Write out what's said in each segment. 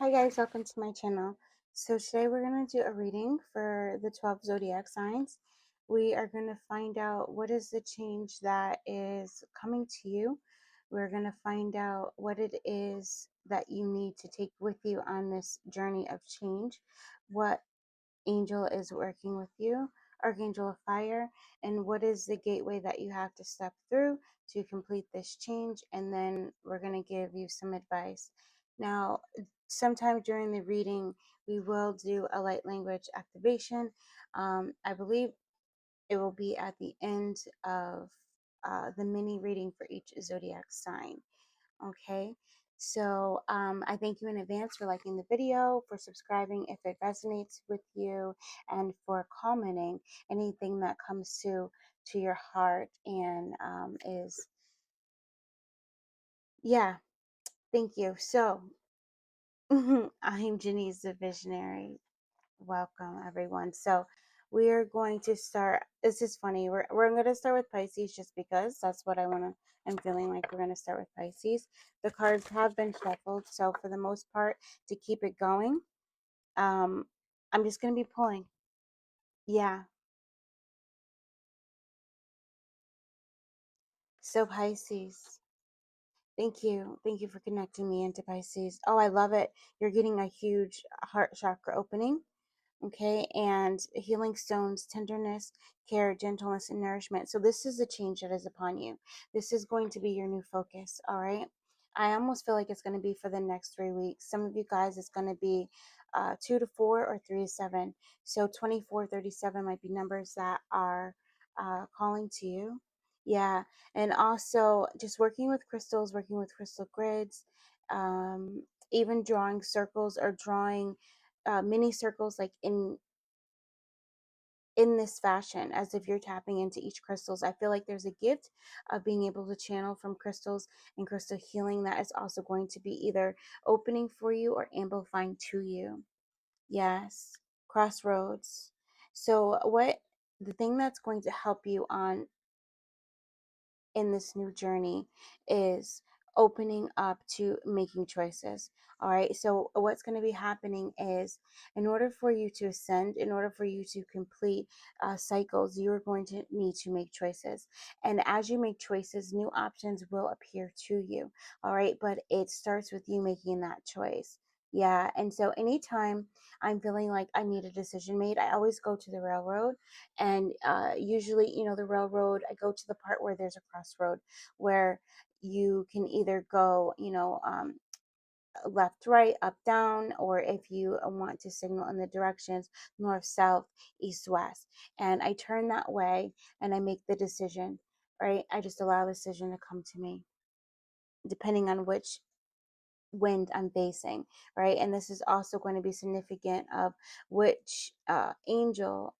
Hi guys, welcome to my channel. So today we're going to do a reading for the 12 zodiac signs. We are going to find out what is the change that is coming to you. We're going to find out what it is that you need to take with you on this journey of change, what angel is working with you, archangel of fire, and what is the gateway that you have to step through to complete this change. And then we're going to give you some advice. Now, sometime during the reading, we will do a light language activation. I believe it will be at the end of the mini reading for each zodiac sign. Okay, so I thank you in advance for liking the video, for subscribing if it resonates with you, and for commenting anything that comes to your heart and is, yeah, thank you. So I'm Jenese the Visionary. Welcome everyone. So we are going to start. This is funny. We're going to start with Pisces just because that's what I want to. I'm feeling like we're going to start with Pisces. The cards have been shuffled, so for the most part, to keep it going, I'm just going to be pulling. Yeah. So Pisces. Thank you. Thank you for connecting me into Pisces. Oh, I love it. You're getting a huge heart chakra opening. Okay, and healing stones, tenderness, care, gentleness, and nourishment. So this is the change that is upon you. This is going to be your new focus. All right, I almost feel like it's going to be for the next 3 weeks. Some of you guys, it's going to be 2 to 4 or 3 to 7. So 24, 37 might be numbers that are calling to you. Yeah, and also just working with crystals, working with crystal grids, even drawing circles or drawing mini circles, like in this fashion, as if you're tapping into each crystals. I feel like there's a gift of being able to channel from crystals and crystal healing that is also going to be either opening for you or amplifying to you. Yes, crossroads. So what the thing that's going to help you on in this new journey is opening up to making choices. All right, so what's going to be happening is, in order for you to ascend, in order for you to complete cycles, you're going to need to make choices. And as you make choices, new options will appear to you. All right, but it starts with you making that choice. Yeah, and so anytime I'm feeling like I need a decision made, I always go to the railroad. And usually, the railroad, I go to the part where there's a crossroad where you can either go, left, right, up, down, or if you want to signal in the directions north, south, east, west. And I turn that way and I make the decision, right? I just allow the decision to come to me, depending on which wind I'm facing, right? And this is also going to be significant of which angel,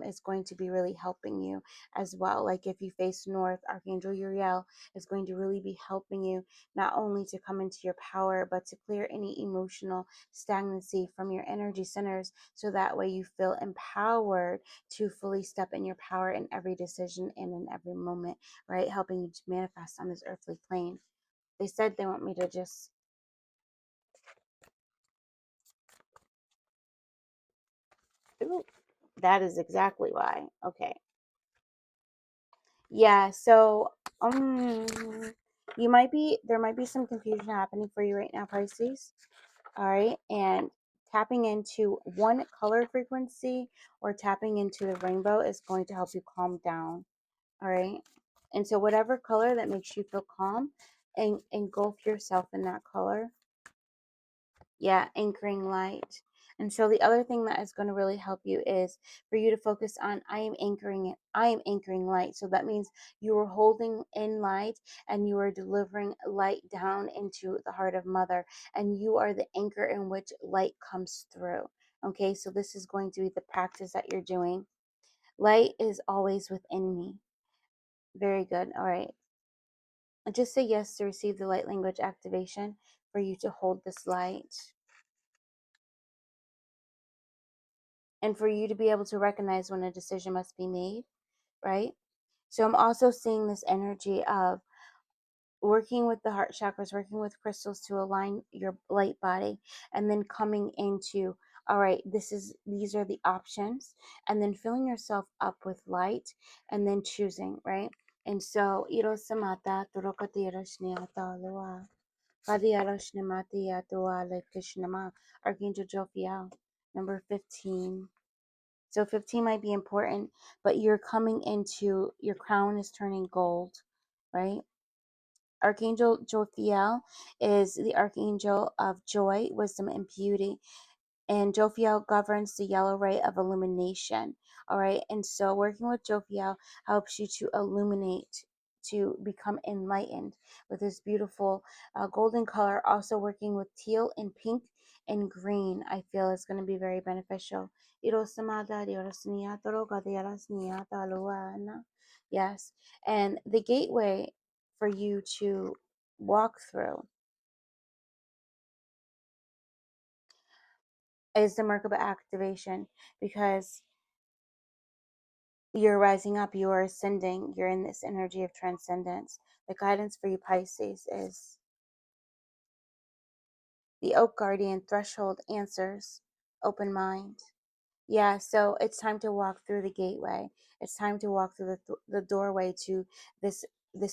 is going to be really helping you as well. Like if you face north, Archangel Uriel is going to really be helping you not only to come into your power, but to clear any emotional stagnancy from your energy centers, so that way you feel empowered to fully step in your power in every decision and in every moment, right? Helping you to manifest on this earthly plane. They said they want me to just. Ooh, that is exactly why. Okay. Yeah, so um there might be some confusion happening for you right now, Pisces. All right. And tapping into one color frequency or tapping into the rainbow is going to help you calm down. All right. And so whatever color that makes you feel calm, and engulf yourself in that color. Yeah, anchoring light. And so the other thing that is going to really help you is for you to focus on, I am anchoring it. I am anchoring light. So that means you are holding in light and you are delivering light down into the heart of Mother. And you are the anchor in which light comes through. Okay, so this is going to be the practice that you're doing. Light is always within me. Very good. All right. Just say yes to receive the light language activation for you to hold this light. And for you to be able to recognize when a decision must be made, right? So I'm also seeing this energy of working with the heart chakras, working with crystals to align your light body, and then coming into, all right, these are the options, and then filling yourself up with light, and then choosing, right? And so, Iro Samata, Turokatira Shniata Lua, Kadiara Shnimati Yatua Le Krishnama, Archangel Jophiel, number 15. So 15 might be important, but you're coming into, your crown is turning gold, right? Archangel Jophiel is the archangel of joy, wisdom, and beauty. And Jophiel governs the yellow ray of illumination. All right. And so working with Jophiel helps you to illuminate, to become enlightened with this beautiful golden color. Also working with teal and pink and green, I feel is going to be very beneficial. Yes. And the gateway for you to walk through is the Merkaba activation, because you're rising up, you are ascending, you're in this energy of transcendence. The guidance for you, Pisces, is the Oak Guardian threshold answers, open mind. Yeah, so it's time to walk through the gateway. It's time to walk through the doorway to this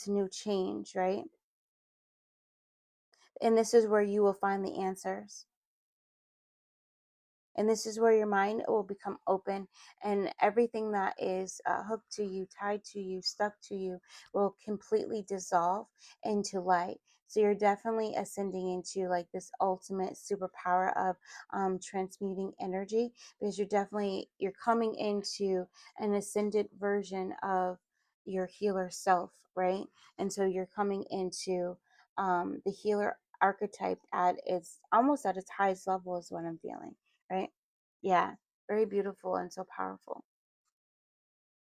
new change, right? And this is where you will find the answers. And this is where your mind will become open, and everything that is hooked to you, tied to you, stuck to you will completely dissolve into light. So you're definitely ascending into like this ultimate superpower of transmuting energy, because you're coming into an ascended version of your healer self, right? And so you're coming into the healer archetype at its almost at its highest level, is what I'm feeling, right? Yeah, very beautiful and so powerful.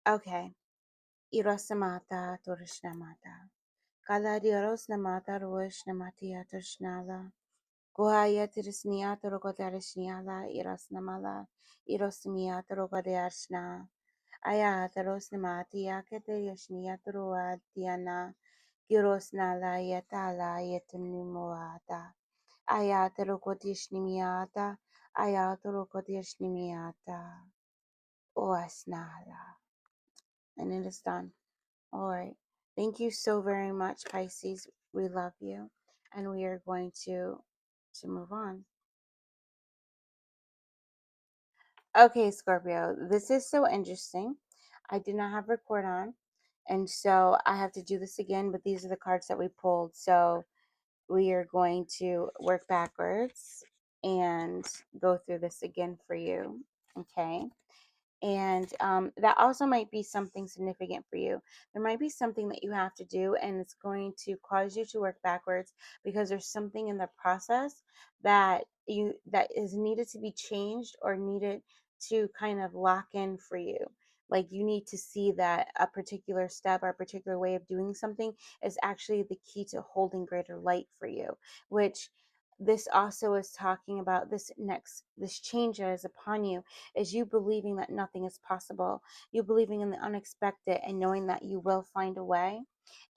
Okay. Irasamata Turishnamata. Kala Dirosnamata Ruishnamatia Tushnala. Guhaya Tirisniata Rogodarishniala Irasnamala. Irosmiata Rogodarshna. Ayata Rosnamatia Katerishniata Ruadiana. Girosnala Yatala Yetunumuata. Ayata Rogodishnimiata. Ayata Rogodishnimiata. Oasnala. And it is done. All right. Thank you so very much, Pisces. We love you. And we are going to move on. Okay, Scorpio. This is so interesting. I did not have record on. And so I have to do this again, but these are the cards that we pulled. So we are going to work backwards and go through this again for you. Okay. And that also might be something significant for you. There might be something that you have to do, and it's going to cause you to work backwards, because there's something in the process that is needed to be changed, or needed to kind of lock in for you. Like, you need to see that a particular step or a particular way of doing something is actually the key to holding greater light for you, which this also is talking about. This change that is upon you is you believing that nothing is possible, you believing in the unexpected, and knowing that you will find a way.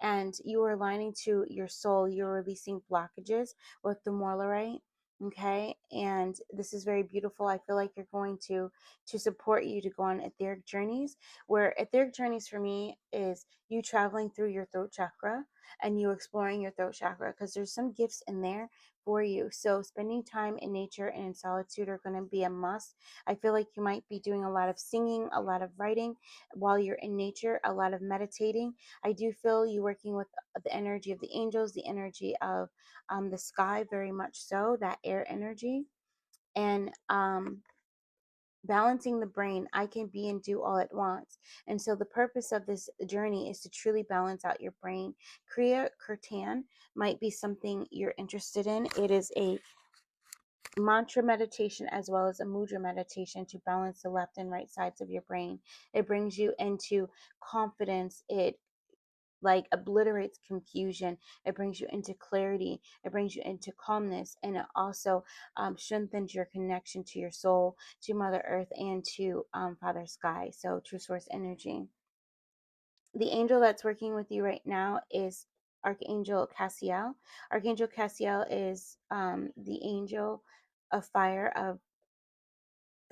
And you are aligning to your soul, you're releasing blockages with the Moilerite. Okay, and this is very beautiful. I feel like you're going to support you to go on etheric journeys, where etheric journeys for me is you traveling through your throat chakra and you exploring your throat chakra, because there's some gifts in there for you. So spending time in nature and in solitude are going to be a must. I feel like you might be doing a lot of singing, a lot of writing while you're in nature, a lot of meditating. I do feel you working with the energy of the angels, the energy of the sky, very much so, that air energy. And balancing the brain. I can be and do all at once. And so the purpose of this journey is to truly balance out your brain. Kriya Kirtan might be something you're interested in. It is a mantra meditation as well as a mudra meditation to balance the left and right sides of your brain. It brings you into confidence. It like obliterates confusion. It brings you into clarity. It brings you into calmness, and it also strengthens your connection to your soul, to Mother Earth, and to Father Sky. So true source energy. The angel that's working with you right now is Archangel Cassiel. Archangel Cassiel is the angel of fire, of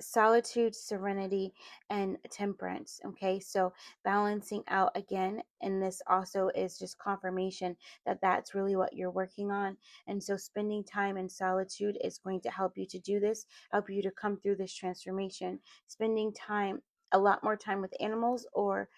solitude, serenity, and temperance. Okay, so balancing out again, and this also is just confirmation that that's really what you're working on. And so spending time in solitude is going to help you to do this, help you to come through this transformation. Spending time, a lot more time with animals, or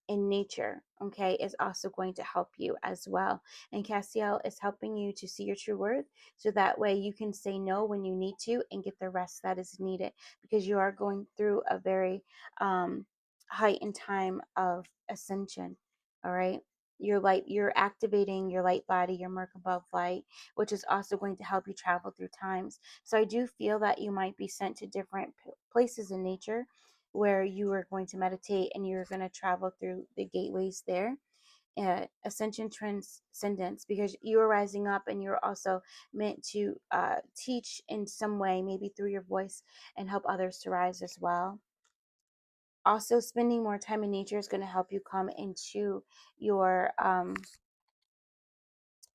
in nature, okay, is also going to help you as well. And Cassiel is helping you to see your true worth, so that way you can say no when you need to and get the rest that is needed, because you are going through a very heightened time of ascension. All right, you're activating your light body, your Merkaba light, which is also going to help you travel through times. So I do feel that you might be sent to different places in nature where you are going to meditate, and you're going to travel through the gateways there. Ascension, transcendence, because you are rising up, and you're also meant to teach in some way, maybe through your voice, and help others to rise as well. Also, spending more time in nature is going to help you come into your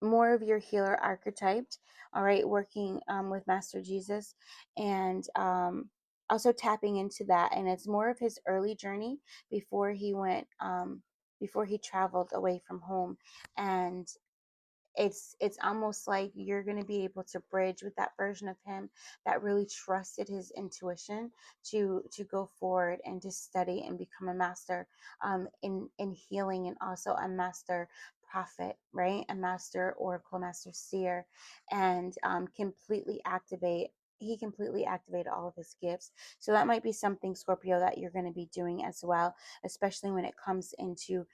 more of your healer archetype. All right, working with Master Jesus, and also tapping into that. And it's more of his early journey before he went, before he traveled away from home. And it's almost like you're going to be able to bridge with that version of him that really trusted his intuition to go forward and to study and become a master in healing, and also a master prophet, right? A master oracle, master seer, and completely activate. He completely activated all of his gifts. So that might be something, Scorpio, that you're going to be doing as well, especially when it comes into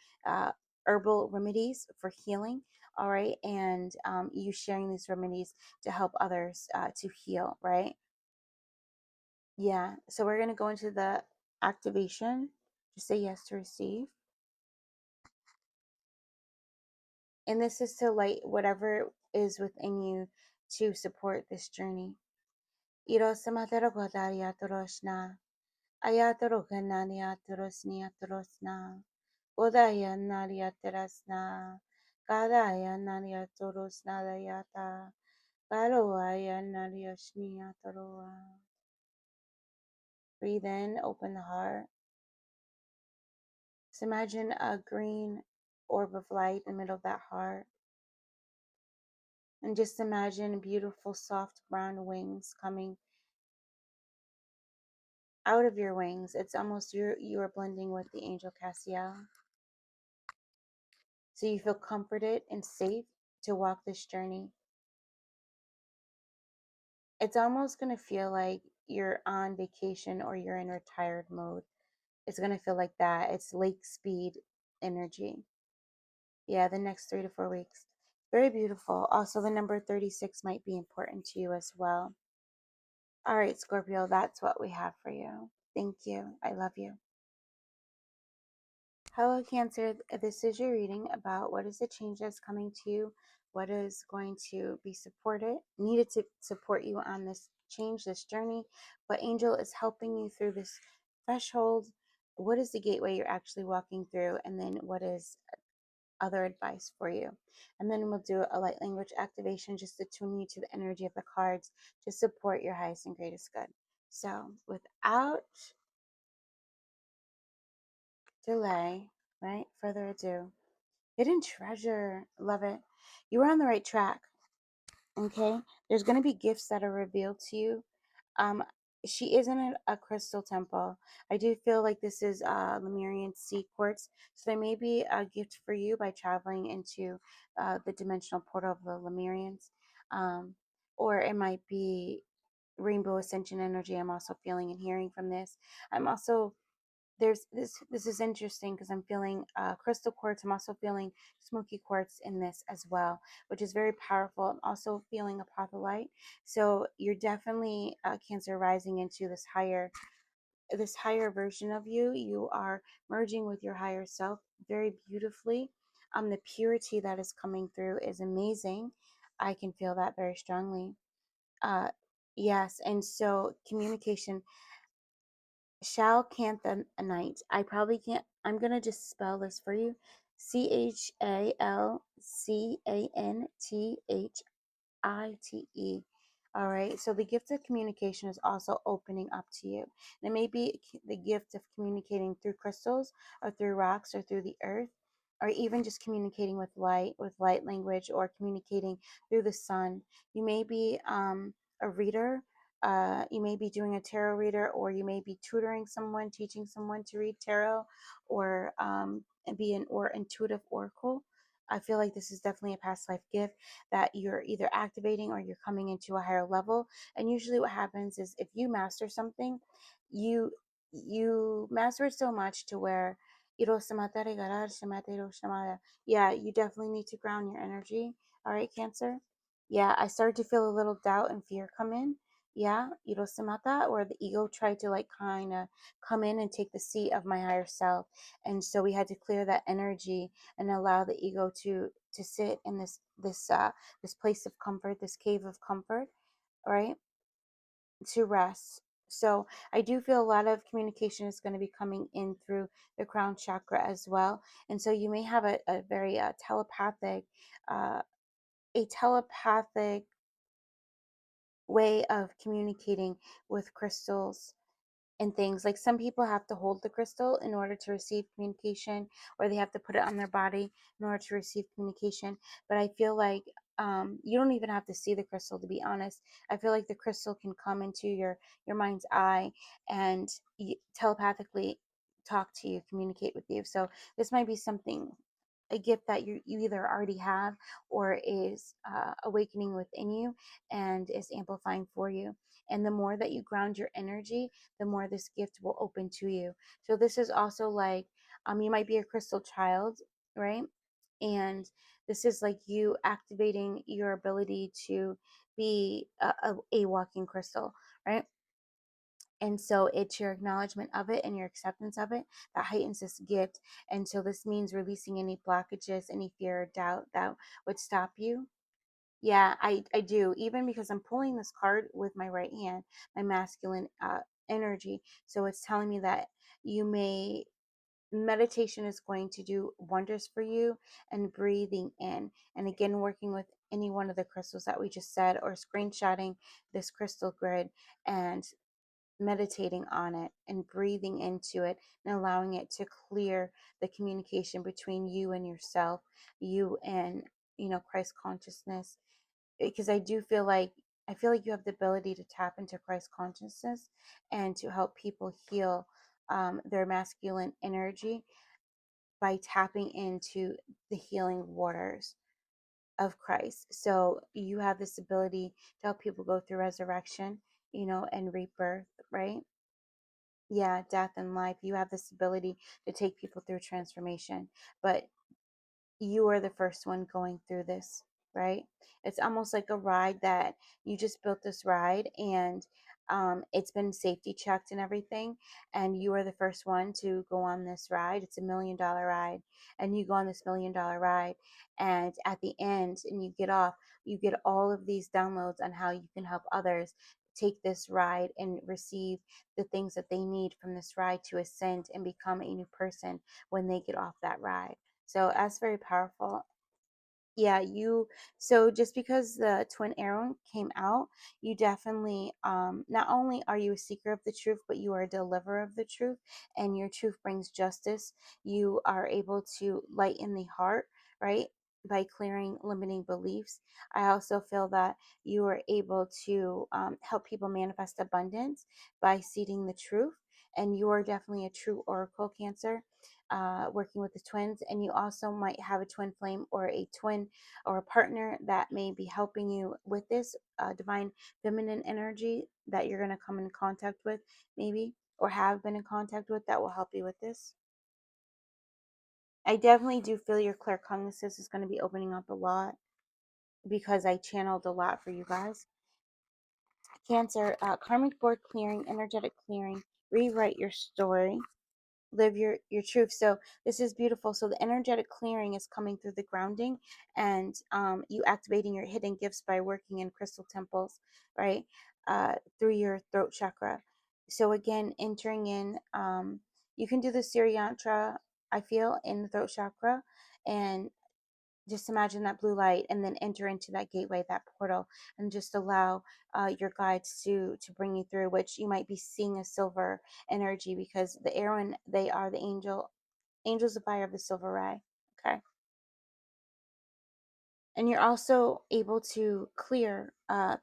herbal remedies for healing. All right, and you sharing these remedies to help others to heal, right? Yeah, so we're going to go into the activation. Just say yes to receive. And this is to light whatever is within you to support this journey. Irosamatero godaria toroshna. Ayatoro ganania torosnia torosna. Odaya naria terasna. Kadaya naria torosna dayata. Karoaya Nariyashniya Taroa. Breathe in, open the heart. Just imagine a green orb of light in the middle of that heart. And just imagine beautiful, soft brown wings coming out of your wings. It's almost you are blending with the angel Cassiel. So you feel comforted and safe to walk this journey. It's almost going to feel like you're on vacation or you're in retired mode. It's going to feel like that. It's lake speed energy. Yeah, the next 3 to 4 weeks. Very beautiful. Also, the number 36 might be important to you as well. All right, Scorpio, that's what we have for you. Thank you. I love you. Hello, Cancer. This is your reading about what is the change that's coming to you, what is going to be needed to support you on this change, this journey, what angel is helping you through this threshold, what is the gateway you're actually walking through, and then what is other advice for you. And then we'll do a light language activation just to tune you to the energy of the cards to support your highest and greatest good. So without delay, right, further ado, hidden treasure, love it. You are on the right track. Okay, there's going to be gifts that are revealed to you. um she is in a crystal temple. I do feel like this is Lemurian sea quartz, so there may be a gift for you by traveling into the dimensional portal of the Lemurians, or it might be rainbow ascension energy. I'm also feeling and hearing from this. I'm also there's this is interesting because I'm feeling crystal quartz. I'm also feeling smoky quartz in this as well, which is very powerful. I'm also feeling apophyllite. So you're definitely Cancer, rising into this higher version of you. You are merging with your higher self very beautifully. The purity that is coming through is amazing. I can feel that very strongly. uh yes, and so communication. Shalcanthanite. I probably can't. I'm gonna just spell this for you. CHALCANTHITE. All right. So the gift of communication is also opening up to you. And it may be the gift of communicating through crystals or through rocks or through the earth, or even just communicating with light language, or communicating through the sun. You may be a reader. You may be doing a tarot reader, or you may be tutoring someone, teaching someone to read tarot, or and be an or intuitive oracle. I feel like this is definitely a past life gift that you're either activating or you're coming into a higher level. And usually what happens is, if you master something, you master it so much to where yeah, you definitely need to ground your energy. All right, Cancer. Yeah, I started to feel a little doubt and fear come in. Yeah, or the ego tried to like kind of come in and take the seat of my higher self. And so we had to clear that energy and allow the ego to sit in this place of comfort, this cave of comfort, right? To rest. So I do feel a lot of communication is going to be coming in through the crown chakra as well. And so you may have a very uh, telepathic way of communicating with crystals and things. Like, some people have to hold the crystal in order to receive communication, or they have to put it on their body in order to receive communication. But I feel like you don't even have to see the crystal, to be honest. I feel like the crystal can come into your mind's eye and telepathically talk to you, communicate with you. So this might be something, a gift that you either already have, or is awakening within you and is amplifying for you. And the more that you ground your energy, the more this gift will open to you. So this is also like, you might be a crystal child, right? And this is like you activating your ability to be a walking crystal, right? And so it's your acknowledgement of it and your acceptance of it that heightens this gift. And so this means releasing any blockages, any fear or doubt that would stop you. Yeah, I do. Even because I'm pulling this card with my right hand, my masculine energy. So it's telling me that you may, meditation is going to do wonders for you, and breathing in. And again, working with any one of the crystals that we just said, or screenshotting this crystal grid and meditating on it and breathing into it and allowing it to clear the communication between you and yourself, you and, Christ consciousness. Because I feel like you have the ability to tap into Christ consciousness and to help people heal their masculine energy by tapping into the healing waters of Christ. So you have this ability to help people go through resurrection, and rebirth, right? Yeah, death and life. You have this ability to take people through transformation, but you are the first one going through this, right? It's almost like a ride that you just built this ride, and it's been safety checked and everything. And you are the first one to go on this ride. It's $1 million ride, and you go on this $1 million ride. And at the end, and you get off, you get all of these downloads on how you can help others take this ride and receive the things that they need from this ride to ascend and become a new person when they get off that ride. So that's very powerful. Yeah, so just because the twin arrow came out, you definitely, not only are you a seeker of the truth, but you are a deliverer of the truth, and your truth brings justice. You are able to lighten the heart, right? By clearing limiting beliefs. I also feel that you are able to help people manifest abundance by seeding the truth. And you are definitely a true oracle, Cancer, working with the twins. And you also might have a twin flame, or a twin, or a partner that may be helping you with this divine feminine energy that you're going to come in contact with, maybe, or have been in contact with, that will help you with this. I definitely do feel your claircognizance is going to be opening up a lot, because I channeled a lot for you guys. Cancer, karmic board clearing, energetic clearing, rewrite your story, live your truth. So this is beautiful. So the energetic clearing is coming through the grounding, and you activating your hidden gifts by working in crystal temples, right? Through your throat chakra. So again, entering in, you can do the Surya yantra I feel, in the throat chakra. And just imagine that blue light and then enter into that gateway, that portal, and just allow your guides to bring you through, which you might be seeing a silver energy, because the Aaron, they are the angels of fire of the silver ray. Okay. And you're also able to clear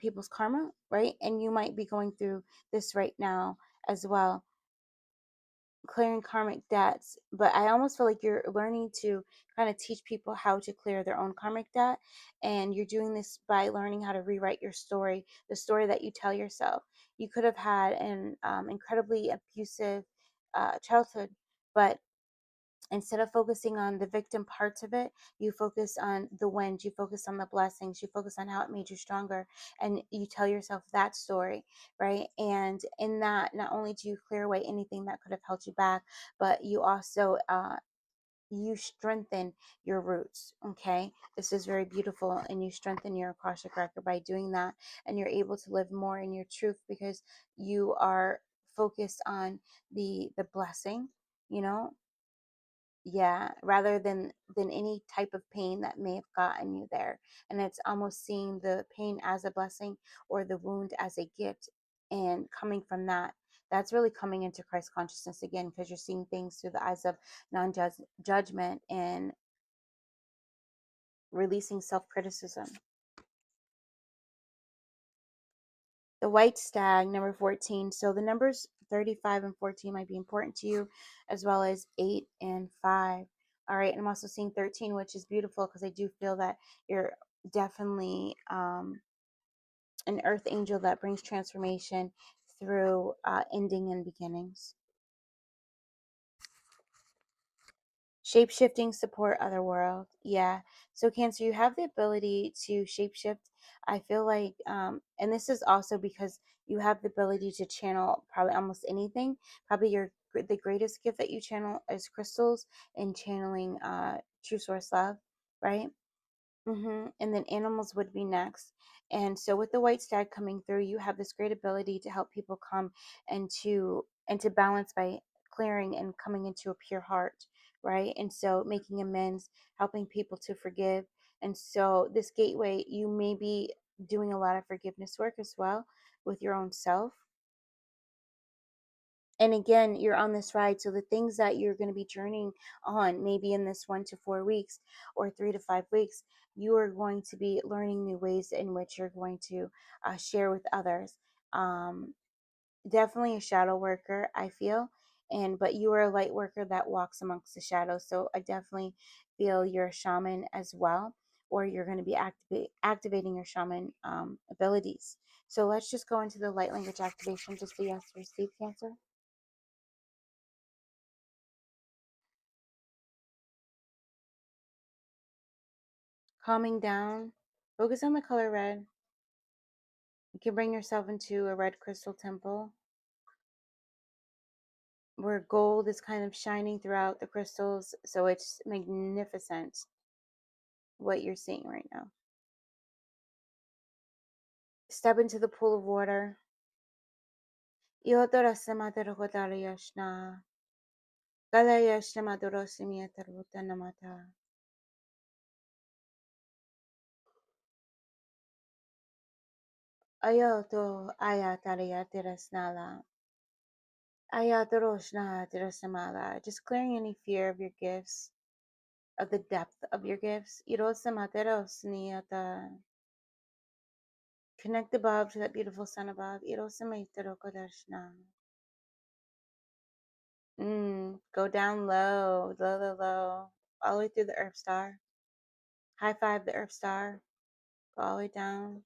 people's karma, right? And you might be going through this right now as well, clearing karmic debts. But I almost feel like you're learning to kind of teach people how to clear their own karmic debt. And you're doing this by learning how to rewrite your story, the story that you tell yourself. You could have had an incredibly abusive childhood, but instead of focusing on the victim parts of it, you focus on the wins, you focus on the blessings, you focus on how it made you stronger, and you tell yourself that story, right? And in that, not only do you clear away anything that could have held you back, but you also you strengthen your roots. Okay, this is very beautiful, and you strengthen your Akashic record by doing that, and you're able to live more in your truth because you are focused on the blessing, you know. Yeah, rather than any type of pain that may have gotten you there. And it's almost seeing the pain as a blessing or the wound as a gift, and coming from that, that's really coming into Christ consciousness again, because you're seeing things through the eyes of non-judgment and releasing self-criticism. The white stag, number 14. So the numbers 35 and 14 might be important to you, as well as 8 and 5. All right. And I'm also seeing 13, which is beautiful because I do feel that you're definitely an earth angel that brings transformation through ending and beginnings. Shape-shifting, support other world. Yeah. So Cancer, you have the ability to shape-shift. I feel like, and this is also because you have the ability to channel probably almost anything. Probably the greatest gift that you channel is crystals and channeling true source love, right? And then animals would be next. And so with the white stag coming through, you have this great ability to help people come and to balance by clearing and coming into a pure heart, right? And so making amends, helping people to forgive. And so this gateway, you may be doing a lot of forgiveness work as well with your own self. And again, you're on this ride, so the things that you're going to be journeying on, maybe in this 1 to 4 weeks or 3 to 5 weeks, you are going to be learning new ways in which you're going to share with others. Definitely a shadow worker, I feel, but you are a light worker that walks amongst the shadows. So I definitely feel you're a shaman as well, or you're going to be activating your shaman abilities. So let's just go into the light language activation. Just a yes to receive, Cancer. Calming down. Focus on the color red. You can bring yourself into a red crystal temple where gold is kind of shining throughout the crystals. So it's magnificent what you're seeing right now. Step into the pool of water. Yodora samadara hodara yashna. Gala yashna madura simiyata namata. Ayoto ayatara yatirasnala. Ayatoroshna tirasamala. Just clearing any fear of your gifts, of the depth of your gifts. Irosamateros niyata. Connect above to that beautiful sun above. Irosamaiterokodashna. Go down low, low, low, low, all the way through the Earth Star. High five the Earth Star. Go all the way down,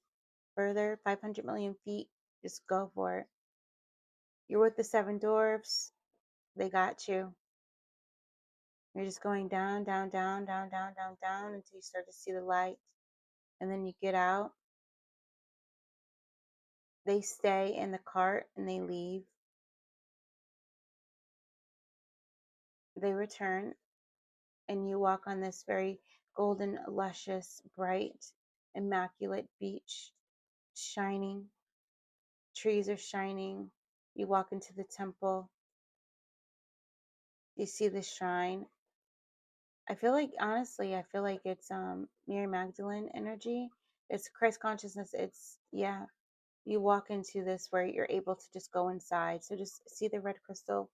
further, 500 million feet. Just go for it. You're with the seven dwarfs. They got you. You're just going down, down, down, down, down, down, down until you start to see the light. And then you get out. They stay in the cart and they leave. They return, and you walk on this very golden, luscious, bright, immaculate beach, shining. Trees are shining. You walk into the temple. You see the shrine. I feel like, honestly, I feel like it's Mary Magdalene energy. It's Christ consciousness. It's, yeah, you walk into this where you're able to just go inside. So just see the red crystal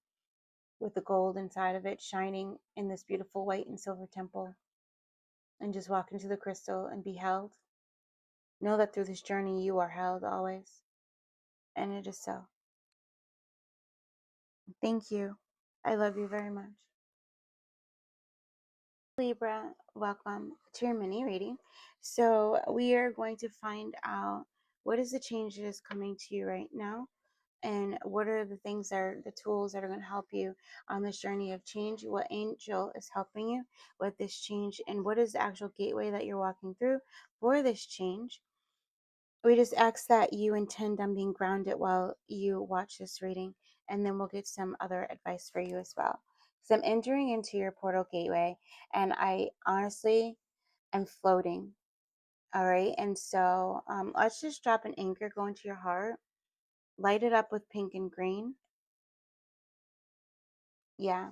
with the gold inside of it shining in this beautiful white and silver temple, and just walk into the crystal and be held. Know that through this journey you are held always, and it is so. Thank you. I love you very much. Libra, welcome to your mini reading. So we are going to find out what is the changes coming to you right now, and what are the things that are the tools that are going to help you on this journey of change. What angel is helping you with this change, and what is the actual gateway that you're walking through for this change. We just ask that you intend on being grounded while you watch this reading, and then we'll get some other advice for you as well. So I'm entering into your portal gateway, and I honestly am floating. All right. And so let's just drop an anchor, go into your heart, light it up with pink and green. Yeah.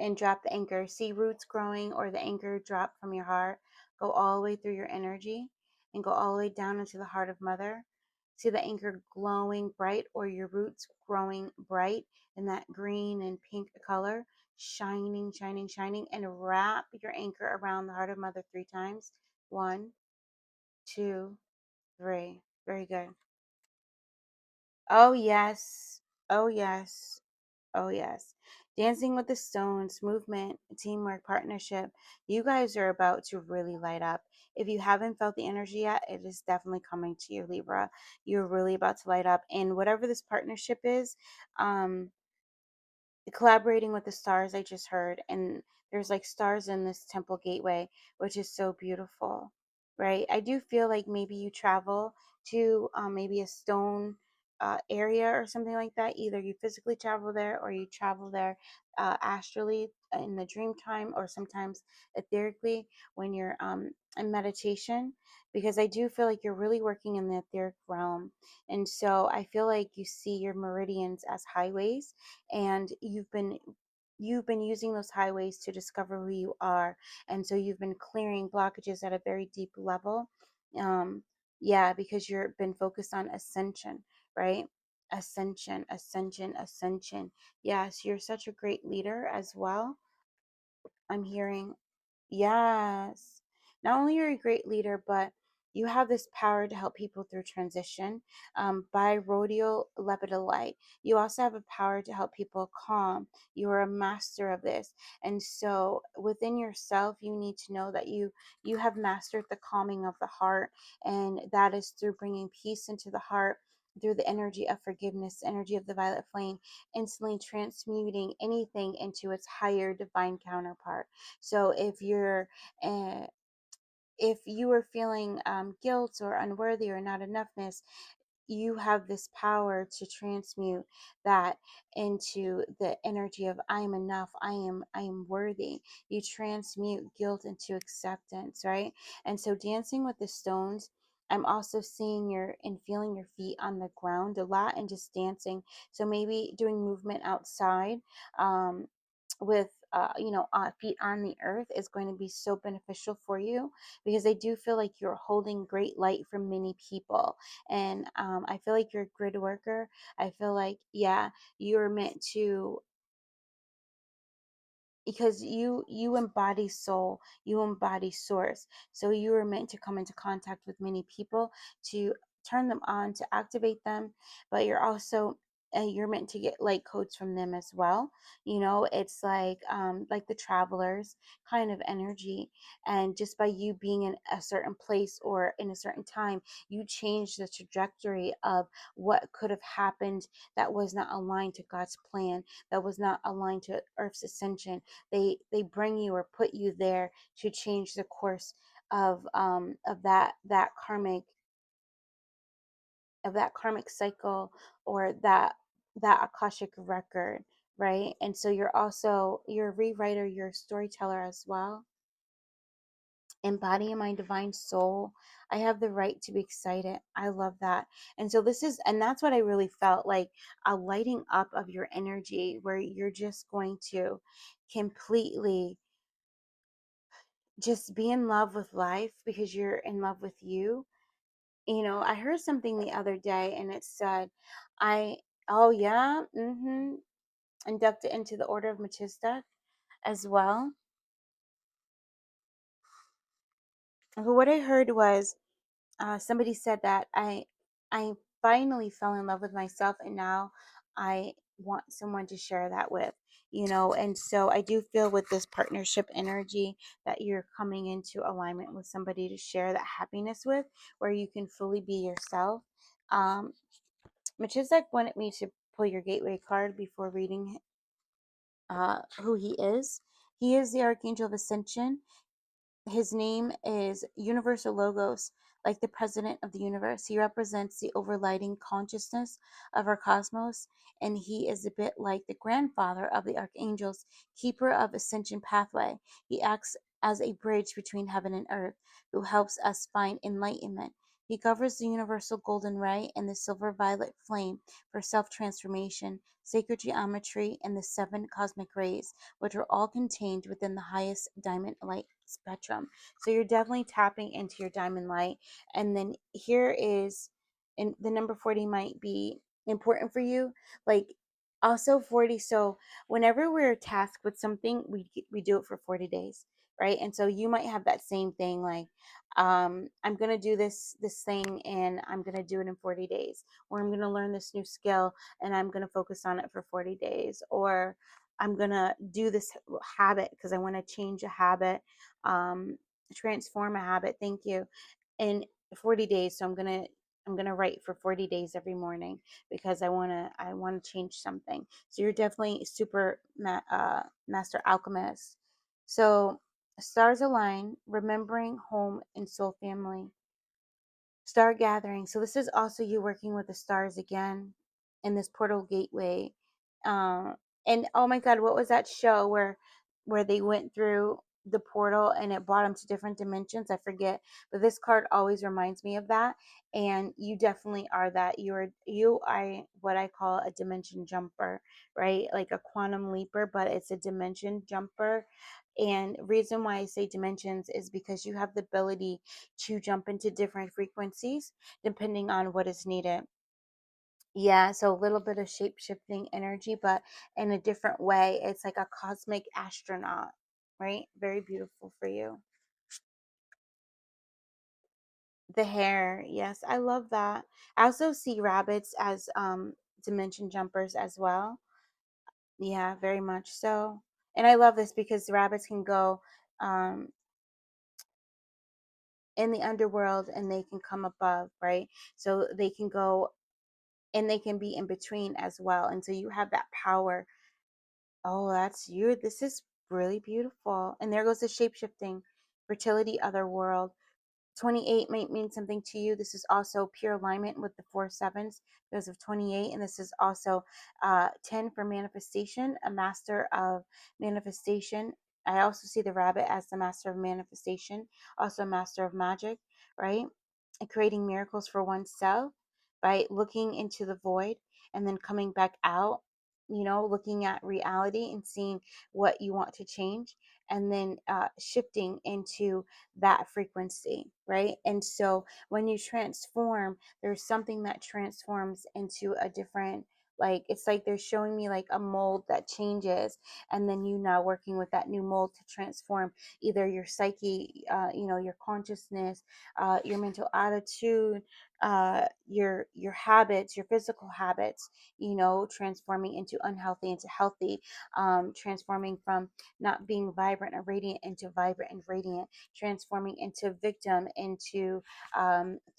And drop the anchor. See roots growing, or the anchor drop from your heart, go all the way through your energy and go all the way down into the heart of Mother. See the anchor glowing bright, or your roots growing bright in that green and pink color, shining, shining, shining, and wrap your anchor around the heart of Mother 3 times. 1, 2, 3. Very good. Oh, yes. Oh, yes. Oh, yes. Dancing with the Stones, movement, teamwork, partnership. You guys are about to really light up. If you haven't felt the energy yet, it is definitely coming to you, Libra. You're really about to light up. And whatever this partnership is, um, collaborating with the stars, I just heard, and there's like stars in this temple gateway, which is so beautiful, right? I do feel like maybe you travel to maybe a stone area or something like that. Either you physically travel there, or you travel there astrally in the dream time, or sometimes etherically when you're in meditation, because I do feel like you're really working in the etheric realm. And so I feel like you see your meridians as highways, and you've been using those highways to discover who you are. And so you've been clearing blockages at a very deep level. um yeah, because you've been focused on ascension, right? Ascension, ascension, ascension. Yes, you're such a great leader as well. I'm hearing. Yes. Not only are you a great leader, but you have this power to help people through transition by radial lepidolite. You also have a power to help people calm. You are a master of this. And so within yourself, you need to know that you have mastered the calming of the heart. And that is through bringing peace into the heart, through the energy of forgiveness, energy of the violet flame, instantly transmuting anything into its higher divine counterpart. So uh, if you are feeling guilt or unworthy or not enoughness, you have this power to transmute that into the energy of I am enough, I am worthy. You transmute guilt into acceptance, right? And so dancing with the stones, I'm also seeing your and feeling your feet on the ground a lot, and just dancing. So maybe doing movement outside with feet on the earth is going to be so beneficial for you, because I do feel like you're holding great light for many people. And I feel like you're a grid worker. I feel like, yeah, you're meant to, because you embody soul, you embody source. So you are meant to come into contact with many people, to turn them on, to activate them. But you're meant to get light codes from them as well. It's like the travelers kind of energy. And just by you being in a certain place or in a certain time, you change the trajectory of what could have happened that was not aligned to God's plan, that was not aligned to Earth's ascension. They bring you or put you there to change the course of that karmic cycle, or that akashic record, right? And so you're a rewriter, you're a storyteller as well. Embodying my divine soul, I have the right to be excited. I love that. And so that's what I really felt like, a lighting up of your energy, where you're just going to completely just be in love with life because you're in love with you. You know, I heard something the other day and it said, I, oh yeah, inducted into the Order of Melchizedek as well. But what I heard was somebody said that I finally fell in love with myself, and now I want someone to share that with, you know. And so I do feel with this partnership energy that you're coming into alignment with somebody to share that happiness with, where you can fully be yourself. Melchizedek wanted me to pull your gateway card before reading who he is. He is the Archangel of Ascension. His name is Universal Logos, like the president of the universe. He represents the overlighting consciousness of our cosmos, and he is a bit like the grandfather of the archangels, keeper of ascension pathway. He acts as a bridge between heaven and earth, who helps us find enlightenment. He covers the universal golden ray and the silver violet flame for self transformation, sacred geometry, and the seven cosmic rays, which are all contained within the highest diamond light spectrum. So you're definitely tapping into your diamond light. And then here is, and the number 40 might be important for you. Like also 40. So whenever we're tasked with something, we do it for 40 days. Right. And so you might have that same thing, like, I'm gonna do this thing and I'm gonna do it in 40 days, or I'm gonna learn this new skill and I'm gonna focus on it for 40 days, or I'm gonna do this habit because I want to change a habit, um, transform a habit. Thank you. In 40 days. So I'm gonna write for 40 days every morning because I wanna change something. So you're definitely super master alchemist. So stars align, remembering home and soul family. Star gathering. So this is also you working with the stars again in this portal gateway. Um, and oh my God, what was that show where they went through the portal and it brought them to different dimensions? I forget, but this card always reminds me of that. And you definitely are that. You are what I call a dimension jumper, right? Like a quantum leaper, but it's a dimension jumper. And reason why I say dimensions is because you have the ability to jump into different frequencies depending on what is needed. Yeah, so a little bit of shape shifting energy, but in a different way. It's like a cosmic astronaut, right? Very beautiful for you. The hair, yes, I love that. I also see rabbits as dimension jumpers as well. Yeah, very much so. And I love this because the rabbits can go um in the underworld and they can come above, right? So they can go and they can be in between as well. And so you have that power. Oh, that's you. This is really beautiful. And there goes the shape shifting, fertility, other world. 28 might mean something to you. This is also pure alignment with the four sevens because of 28. And this is also 10 for manifestation, a master of manifestation. I also see the rabbit as the master of manifestation, also a master of magic, right? And creating miracles for oneself by looking into the void and then coming back out, you know, looking at reality and seeing what you want to change and then shifting into that frequency, right? And so when you transform, there's something that transforms into a different, like, it's like they're showing me like a mold that changes, and then you now working with that new mold to transform either your psyche, you know, your consciousness, your mental attitude, your habits, your physical habits, you know, transforming into unhealthy into healthy, transforming from not being vibrant or radiant into vibrant and radiant, transforming into victim into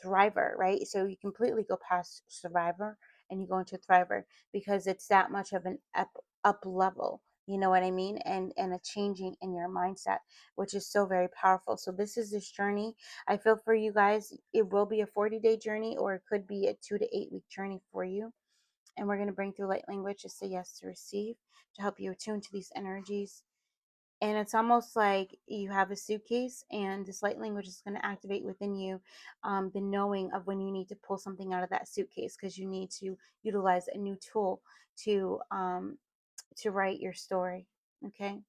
thriver, right? So you completely go past survivor and you go into thriver because it's that much of an up level. You know what I mean? And a changing in your mindset, which is so very powerful. So this is this journey. I feel for you guys, it will be a 40-day journey or it could be a 2 to 8 week journey for you. And we're going to bring through light language to say yes to receive, to help you attune to these energies. And it's almost like you have a suitcase and this light language is going to activate within you the knowing of when you need to pull something out of that suitcase because you need to utilize a new tool to write your story. Okay.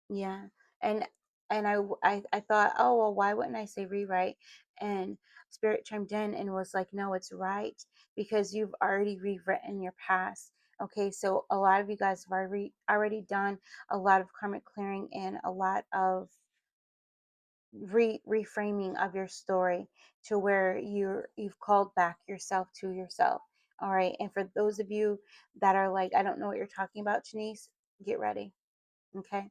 Yeah. And and I thought, oh, well, why wouldn't I say rewrite? And Spirit chimed in and was like, no, it's right, because you've already rewritten your past. Okay, so a lot of you guys have already done a lot of karmic clearing and a lot of reframing of your story to where you've called back yourself to yourself. All right, and for those of you that are like, I don't know what you're talking about, Jenese, get ready. Okay,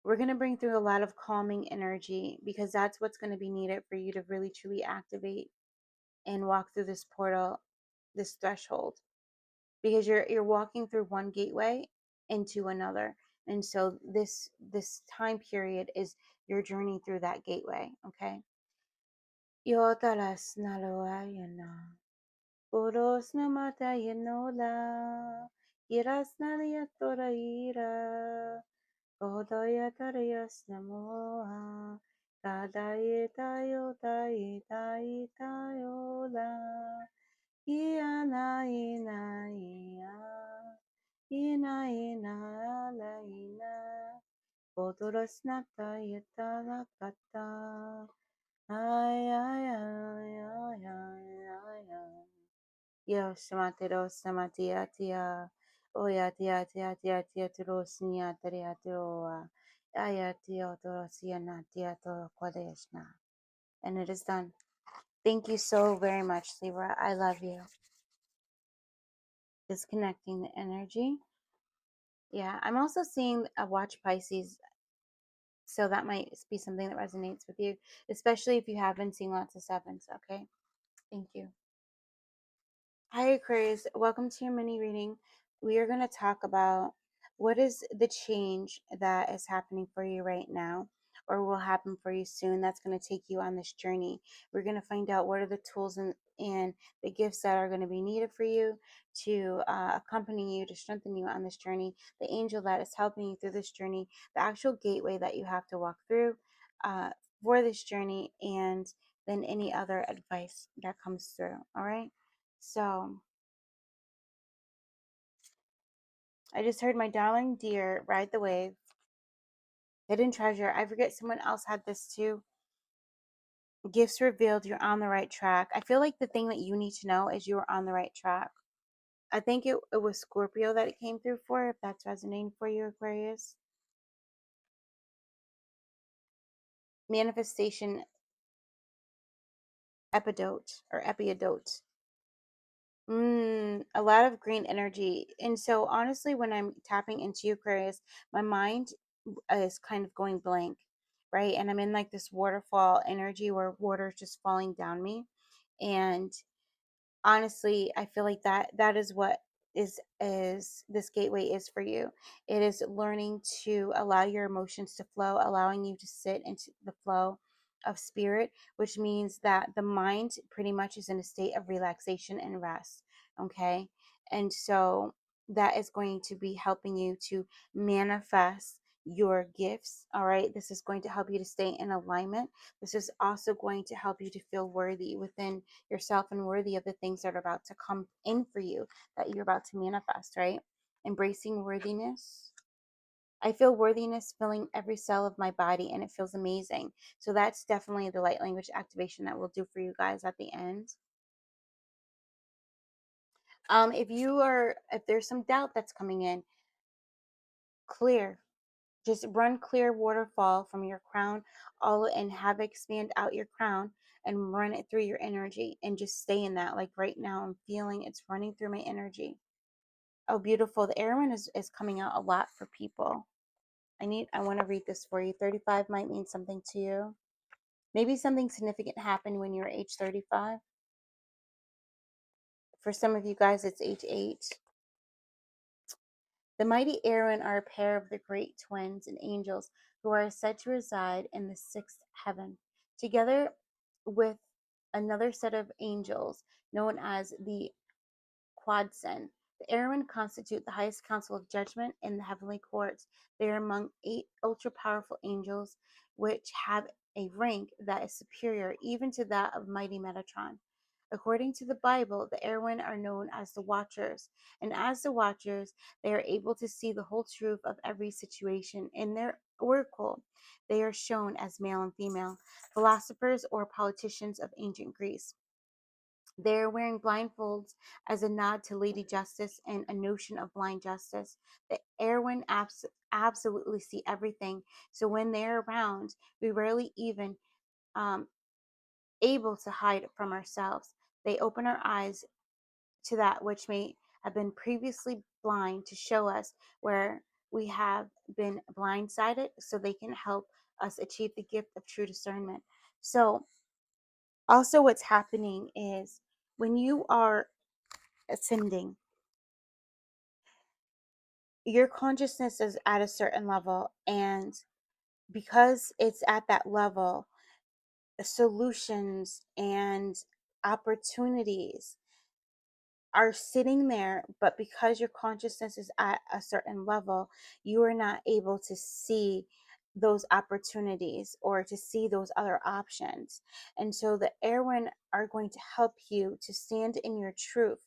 we're going to bring through a lot of calming energy, because that's what's going to be needed for you to really truly activate and walk through this portal, this threshold, because you're walking through one gateway into another. And so this time period is your journey through that gateway. Okay, yotaras naloayana poros namatayanola iras naliatora ira Kodaya Tarayas Namoha Tadaye Tayo Taye Taye Tayola Iana Ina Ia Ina Ina Ala Ina Kodoras Nata Yetala Kata Ay ay ay ay ay ay ay Yo Shamatero Samatia Tia Oya Tia Tia Tia Tia Turosnia Tia Turoa Aya Tia Torosiana Tia Toro Kodeshna. And it is done. Thank you so very much, Libra. I love you. Disconnecting the energy. Yeah, I'm also seeing a watch Pisces. So that might be something that resonates with you, especially if you have been seeing lots of sevens. Okay. Thank you. Hi, Aquarius. Welcome to your mini reading. We are going to talk about what is the change that is happening for you right now or will happen for you soon that's going to take you on this journey. We're going to find out what are the tools and the gifts that are going to be needed for you to accompany you, to strengthen you on this journey, the angel that is helping you through this journey, the actual gateway that you have to walk through uh, for this journey, and then any other advice that comes through. All right. So I just heard my darling dear ride the wave. Hidden treasure. I forget someone else had this too. Gifts revealed. You're on the right track. I feel like the thing that you need to know is you are on the right track. I think it was Scorpio that it came through for, if that's resonating for you, Aquarius. Manifestation epidote or epiodote. A lot of green energy. And so honestly, when I'm tapping into Aquarius, my mind is kind of going blank, right? And I'm in like this waterfall energy where water is just falling down me. And honestly, I feel like that is what is this gateway is for you. It is learning to allow your emotions to flow, allowing you to sit into the flow of spirit, which means that the mind pretty much is in a state of relaxation and rest. Okay, and so that is going to be helping you to manifest your gifts. All right, this is going to help you to stay in alignment. This is also going to help you to feel worthy within yourself and worthy of the things that are about to come in for you, that you're about to manifest, right? Embracing worthiness. I feel worthiness filling every cell of my body, and it feels amazing. So that's definitely the light language activation that we'll do for you guys at the end. If there's some doubt that's coming in, clear. Just run clear waterfall from your crown all and have it expand out your crown and run it through your energy and just stay in that. Like right now, I'm feeling it's running through my energy. Oh, beautiful. The air one is coming out a lot for people. I want to read this for you. 35 might mean something to you. Maybe something significant happened when you were age 35. For some of you guys, it's age 8. The mighty Aaron are a pair of the great twins and angels who are said to reside in the sixth heaven, together with another set of angels known as the Quadsen. The Aaron constitute the highest council of judgment in the heavenly courts. They are among 8 ultra powerful angels, which have a rank that is superior even to that of mighty Metatron. According to the Bible, the Erwin are known as the Watchers, and as the Watchers, they are able to see the whole truth of every situation. In their oracle, they are shown as male and female, philosophers or politicians of ancient Greece. They are wearing blindfolds as a nod to Lady Justice and a notion of blind justice. The Erwin absolutely see everything, so when they're around, we rarely even um, able to hide from ourselves. They open our eyes to that which may have been previously blind to show us where we have been blindsided so they can help us achieve the gift of true discernment. So, also, what's happening is when you are ascending, your consciousness is at a certain level, and because it's at that level, solutions and opportunities are sitting there, but because your consciousness is at a certain level, you are not able to see those opportunities or to see those other options. And so the Erwin are going to help you to stand in your truth,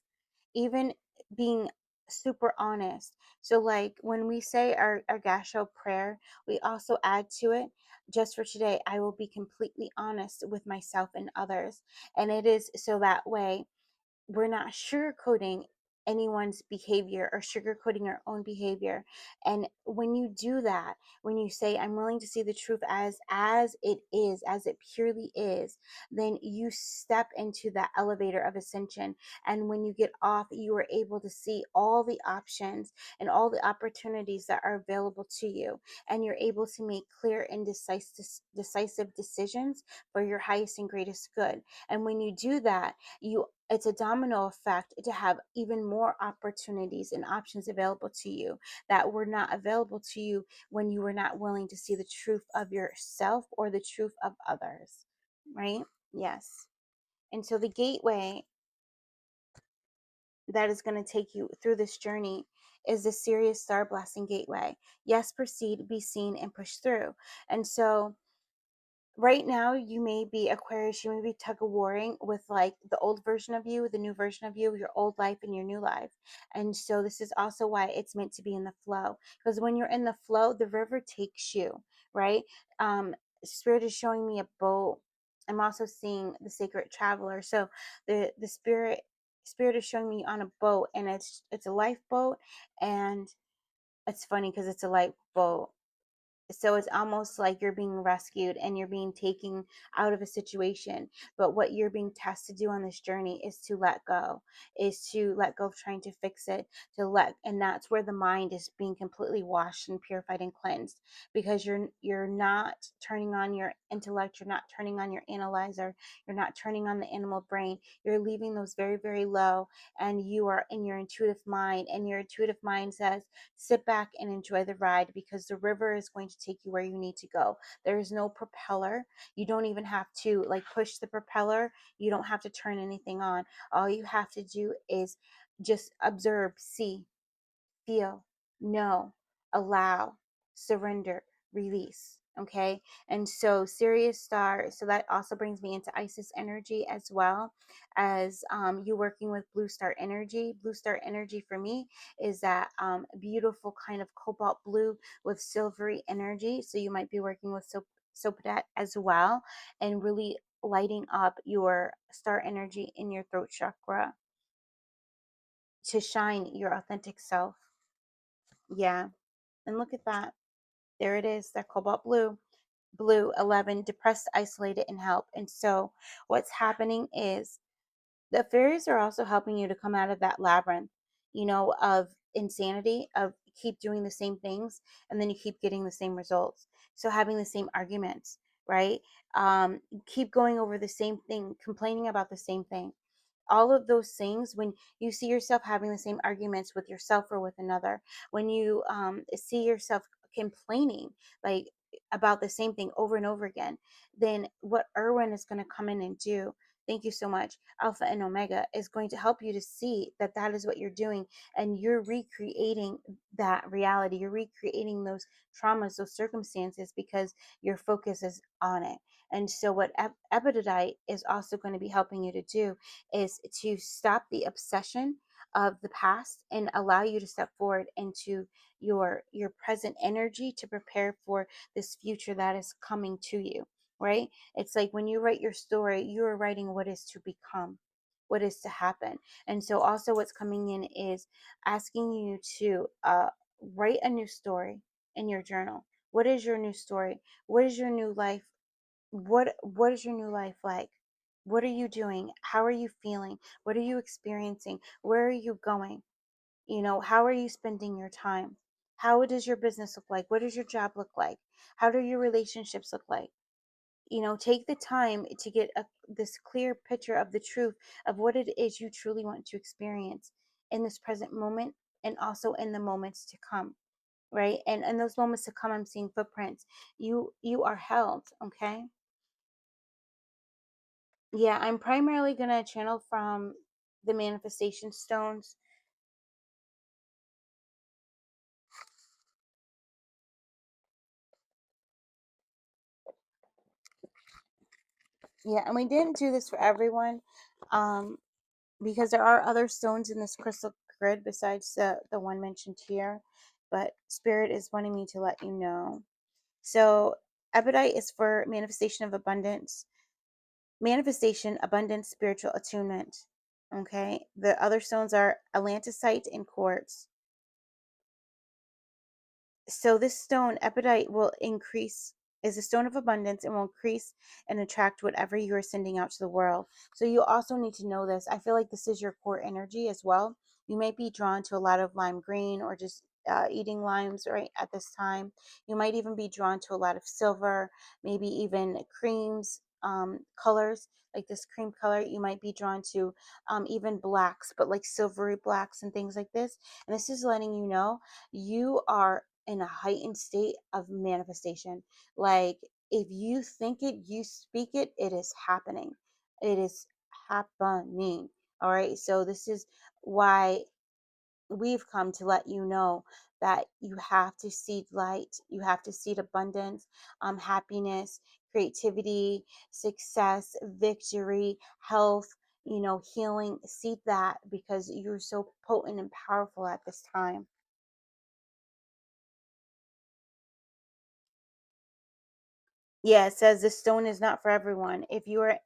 even being super honest. So, like when we say our Gasho prayer, we also add to it, just for today, I will be completely honest with myself and others. And it is so that way we're not sugarcoating anyone's behavior or sugarcoating our own behavior. And when you do that, when you say I'm willing to see the truth as it is, as it purely is, then you step into that elevator of ascension. And when you get off, you are able to see all the options and all the opportunities that are available to you, and you're able to make clear and decisive decisions for your highest and greatest good. And when you do that, you it's a domino effect to have even more opportunities and options available to you that were not available to you when you were not willing to see the truth of yourself or the truth of others, right? Yes. And so the gateway that is going to take you through this journey is the Sirius Star Blessing Gateway. Yes, proceed, be seen, and push through. And so right now, you may be Aquarius, you may be tug of warring with like the old version of you, the new version of you, your old life and your new life. And so this is also why it's meant to be in the flow, because when you're in the flow, the river takes you, right? um Spirit is showing me a boat. I'm also seeing the Sacred Traveler. So the spirit is showing me on a boat, and it's a lifeboat. And it's funny because it's a lifeboat, so it's almost like you're being rescued and you're being taken out of a situation. But what you're being tasked to do on this journey is to let go, is to let go of trying to fix it, and that's where the mind is being completely washed and purified and cleansed, because you're not turning on your intellect, you're not turning on your analyzer, you're not turning on the animal brain. You're leaving those very, very low, and you are in your intuitive mind, and your intuitive mind says, sit back and enjoy the ride, because the river is going to take you where you need to go. There is no propeller. You don't even have to like push the propeller. You don't have to turn anything on. All you have to do is just observe, see, feel, know, allow, surrender, release. Okay. And so Sirius Star, so that also brings me into Isis energy, as well as you working with Blue Star energy. Blue Star energy for me is that beautiful kind of cobalt blue with silvery energy. So you might be working with Sopadet as well, and really lighting up your star energy in your throat chakra to shine your authentic self. Yeah. And look at that. There it is, that cobalt blue. Blue 11, depressed, isolated, and help. And so what's happening is the fairies are also helping you to come out of that labyrinth, of insanity, of keep doing the same things, and then you keep getting the same results. So having the same arguments, right? Keep going over the same thing, complaining about the same thing. All of those things, when you see yourself having the same arguments with yourself or with another, when you see yourself complaining like about the same thing over and over again, then what Irwin is going to come in and do Thank you so much. Alpha and Omega is going to help you to see that that is what you're doing, and you're recreating that reality. You're recreating those traumas, those circumstances, because your focus is on it. And so, what Epididite is also going to be helping you to do is to stop the obsession of the past and allow you to step forward into your present energy to prepare for this future that is coming to you, right? It's like when you write your story, you are writing what is to become, what is to happen. And so also what's coming in is asking you to write a new story in your journal. What is your new story? What is your new life? What is your new life like? What are you doing? How are you feeling? What are you experiencing? Where are you going? How are you spending your time? How does your business look like? What does your job look like? How do your relationships look like? Take the time to get this clear picture of the truth of what it is you truly want to experience in this present moment, and also in the moments to come, right? And in those moments to come, I'm seeing footprints. You are held, okay? Yeah, I'm primarily going to channel from the manifestation stones. Yeah, and we didn't do this for everyone, um, because there are other stones in this crystal grid besides the one mentioned here, but Spirit is wanting me to let you know. So, Ebonite is for manifestation of abundance, spiritual attunement. Okay, the other stones are Atlanticite and quartz. So this stone, epidite, will increase, is a stone of abundance, and will increase and attract whatever you are sending out to the world. So you also need to know this. I feel like this is your core energy as well. You might be drawn to a lot of lime green, or just eating limes right at this time. You might even be drawn to a lot of silver, maybe even creams, colors like this cream color. You might be drawn to even blacks, but like silvery blacks and things like this. And this is letting you know you are in a heightened state of manifestation. Like, if you think it, you speak it, it is happening. It is happening. All right. So this is why we've come to let you know that you have to seed light, you have to seed abundance, happiness, creativity, success, victory, health, healing. Seed that, because you're so potent and powerful at this time. Yeah, it says this stone is not for everyone. If you are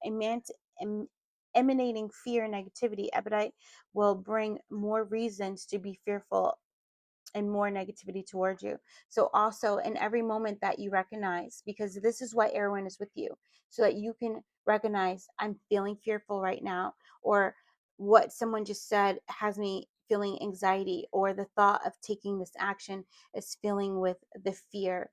emanating fear and negativity, ebonite will bring more reasons to be fearful and more negativity towards you. So also, in every moment that you recognize, because this is why Erwin is with you, so that you can recognize, I'm feeling fearful right now, or what someone just said has me feeling anxiety, or the thought of taking this action is filling with the fear,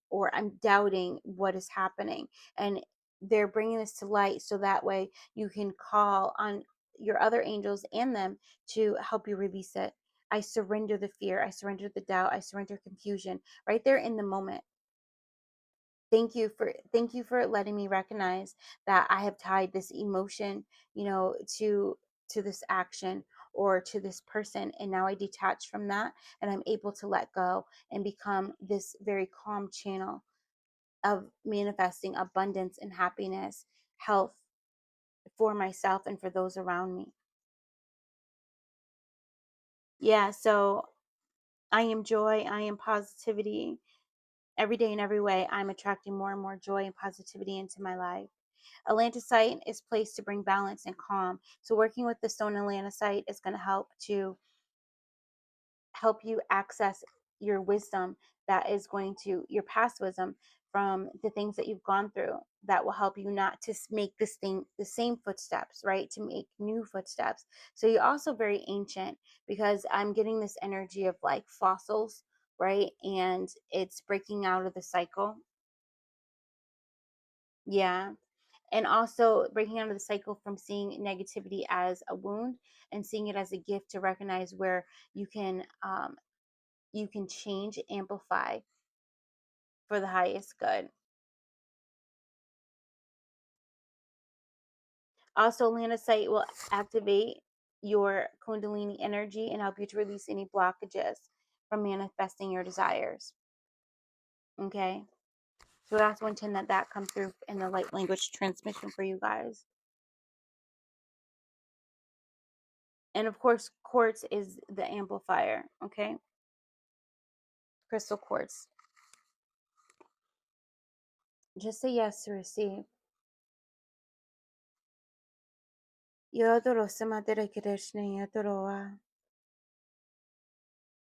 or I'm doubting what is happening. And they're bringing this to light so that way you can call on your other angels and them to help you release it. I surrender the fear. I surrender the doubt. I surrender confusion right there in the moment. Thank you for letting me recognize that I have tied this emotion, to this action or to this person, and now I detach from that, and I'm able to let go and become this very calm channel of manifesting abundance and happiness, health for myself and for those around me. Yeah, so I am joy, I am positivity. Every day in every way, I'm attracting more and more joy and positivity into my life. Atlanticite is placed to bring balance and calm. So working with the stone Atlanticite is going to help you access your wisdom, that is going to your past wisdom from the things that you've gone through, that will help you not to make this thing the same footsteps, right? To make new footsteps. So you're also very ancient, because I'm getting this energy of like fossils, right? And it's breaking out of the cycle. Yeah. And also breaking out of the cycle from seeing negativity as a wound, and seeing it as a gift to recognize where you can change, amplify for the highest good. Also, Lanacite will activate your Kundalini energy and help you to release any blockages from manifesting your desires. Okay, so that's one thing that comes through in the light language transmission for you guys. And of course, quartz is the amplifier. Okay, crystal quartz. Just say yes to receive.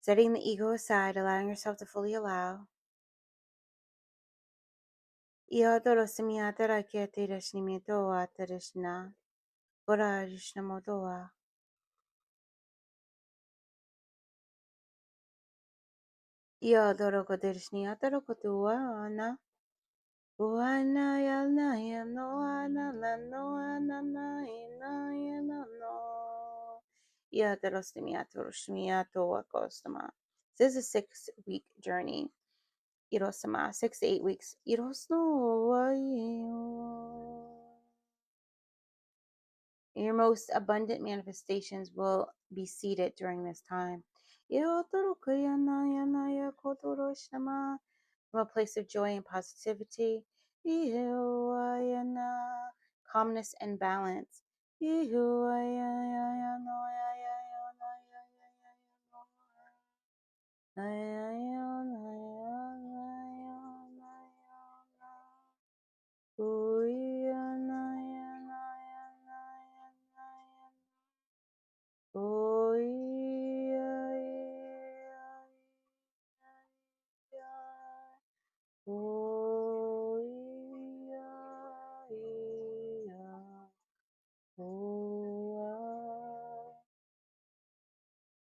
Setting the ego aside, allowing yourself to fully allow. This is a 6-week journey. 6 to 8 weeks. Your most abundant manifestations will be seated during this time. From a place of joy and positivity, calmness and balance.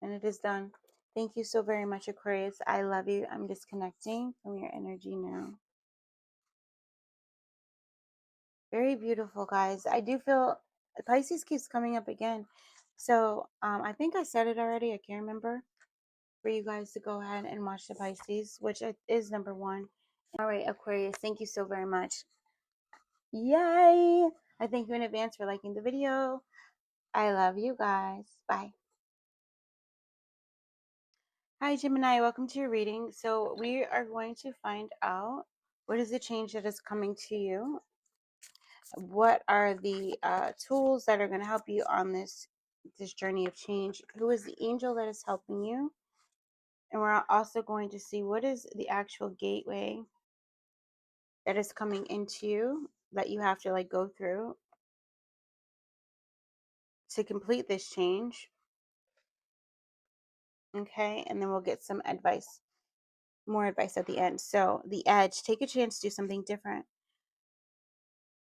And it is done. Thank you so very much, Aquarius. I love you. I'm disconnecting from your energy now. Very beautiful, guys. I do feel Pisces keeps coming up again. So I think I said it already. I can't remember. For you guys to go ahead and watch the Pisces, which is number 1. All right, Aquarius, thank you so very much. Yay! I thank you in advance for liking the video. I love you guys. Bye. Hi, Gemini. Welcome to your reading. So we are going to find out what is the change that is coming to you. What are the tools that are going to help you on this journey of change? Who is the angel that is helping you? And we're also going to see what is the actual gateway that is coming into you that you have to like go through to complete this change. Okay, and then we'll get some advice, more advice at the end. So the edge, take a chance to do something different.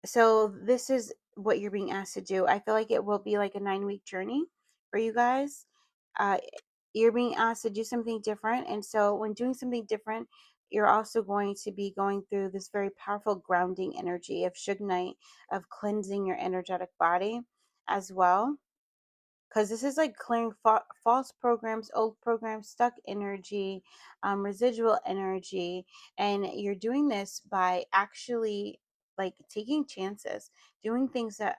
So this is what you're being asked to do. I feel like it will be like a 9-week journey for you guys. You're being asked to do something different, and so when doing something different, you're also going to be going through this very powerful grounding energy of Shugnite, of cleansing your energetic body as well, because this is like clearing false programs, old programs, stuck energy, residual energy. And you're doing this by actually like taking chances, doing things that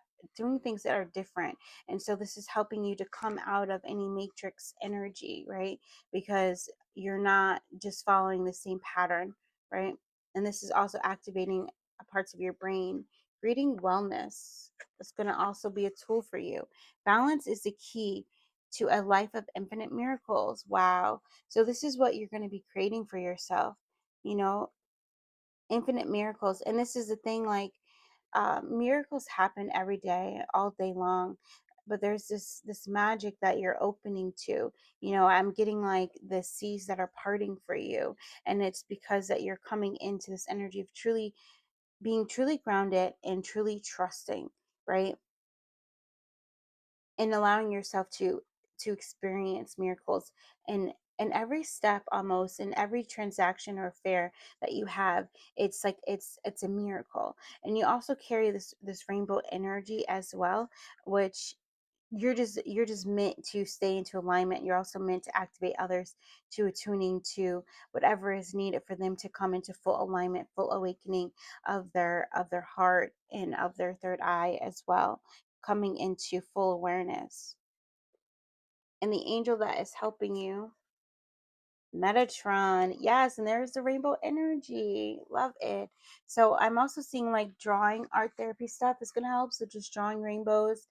are different. And so this is helping you to come out of any matrix energy, right? Because you're not just following the same pattern, right? And this is also activating parts of your brain. Reading wellness is going to also be a tool for you. Balance is the key to a life of infinite miracles. Wow. So this is what you're going to be creating for yourself, infinite miracles. And this is the thing, like, miracles happen every day, all day long. But there's this magic that you're opening to. I'm getting like the seas that are parting for you. And it's because that you're coming into this energy of being truly grounded and truly trusting, right? And allowing yourself to experience miracles in every step, almost in every transaction or affair that you have. It's like it's a miracle. And you also carry this rainbow energy as well, which you're just meant to stay into alignment. You're also meant to activate others to attuning to whatever is needed for them to come into full alignment, full awakening of their heart and of their third eye as well. coming into full awareness. And the angel that is helping you, Metatron, yes, and there's the rainbow energy. Love it. So I'm also seeing like drawing art therapy stuff is going to help. So just drawing rainbows,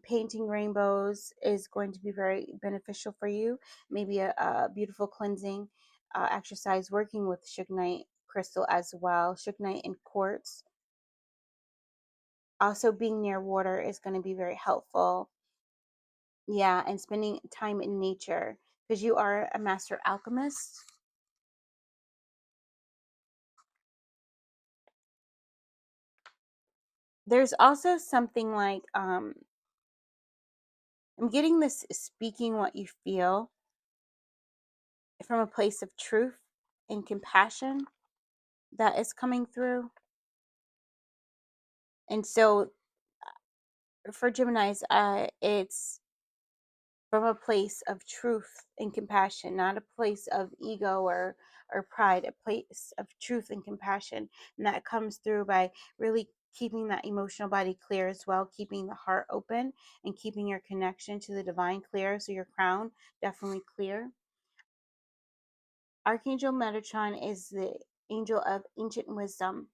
painting rainbows is going to be very beneficial for you. Maybe a beautiful cleansing exercise, working with Shugite crystal as well, Shugite and quartz. Also, being near water is going to be very helpful. Yeah, and spending time in nature because you are a master alchemist. There's also something like I'm getting this speaking what you feel from a place of truth and compassion that is coming through. And so for Geminis, it's from a place of truth and compassion, not a place of ego or pride, a place of truth and compassion. And that comes through by really keeping that emotional body clear as well, keeping the heart open and keeping your connection to the divine clear. So your crown definitely clear. Archangel Metatron is the angel of ancient wisdom,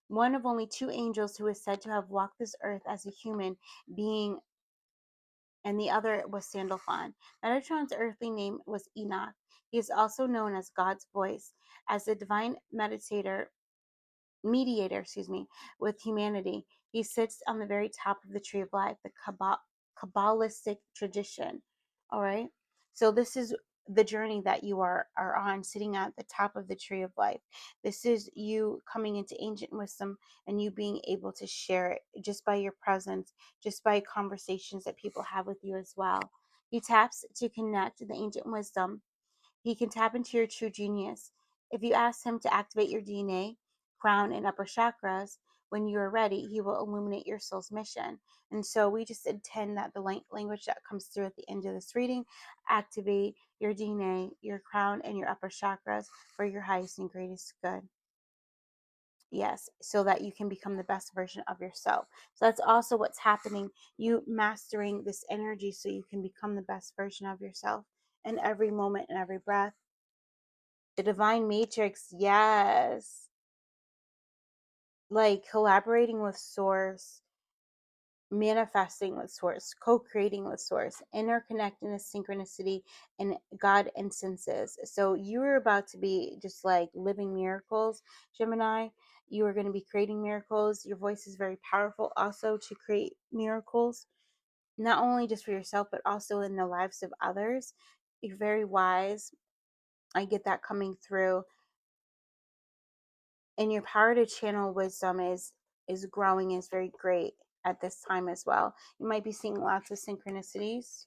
one of only two angels who is said to have walked this earth as a human being, and the other was Sandalphon. Metatron's earthly name was Enoch. He is also known as God's voice, as the divine mediator, with humanity. He sits on the very top of the tree of life, the Kabbalistic tradition. All right. So this is the journey that you are on, sitting at the top of the tree of life. This is you coming into ancient wisdom and you being able to share it just by your presence, just by conversations that people have with you as well. He taps to connect the ancient wisdom. He can tap into your true genius. If you ask him to activate your DNA, crown, and upper chakras, when you are ready, he will illuminate your soul's mission. And so we just intend that the language that comes through at the end of this reading, activate your DNA, your crown, and your upper chakras for your highest and greatest good. Yes, so that you can become the best version of yourself. So that's also what's happening. You mastering this energy so you can become the best version of yourself in every moment and every breath. The divine matrix, yes. Like collaborating with source, manifesting with source, co-creating with source, interconnectedness, synchronicity, and God instances. So you are about to be just like living miracles, Gemini. You are going to be creating miracles. Your voice is very powerful also to create miracles, not only just for yourself, but also in the lives of others. You're very wise. I get that coming through. And your power to channel wisdom is growing, is very great at this time as well. You might be seeing lots of synchronicities.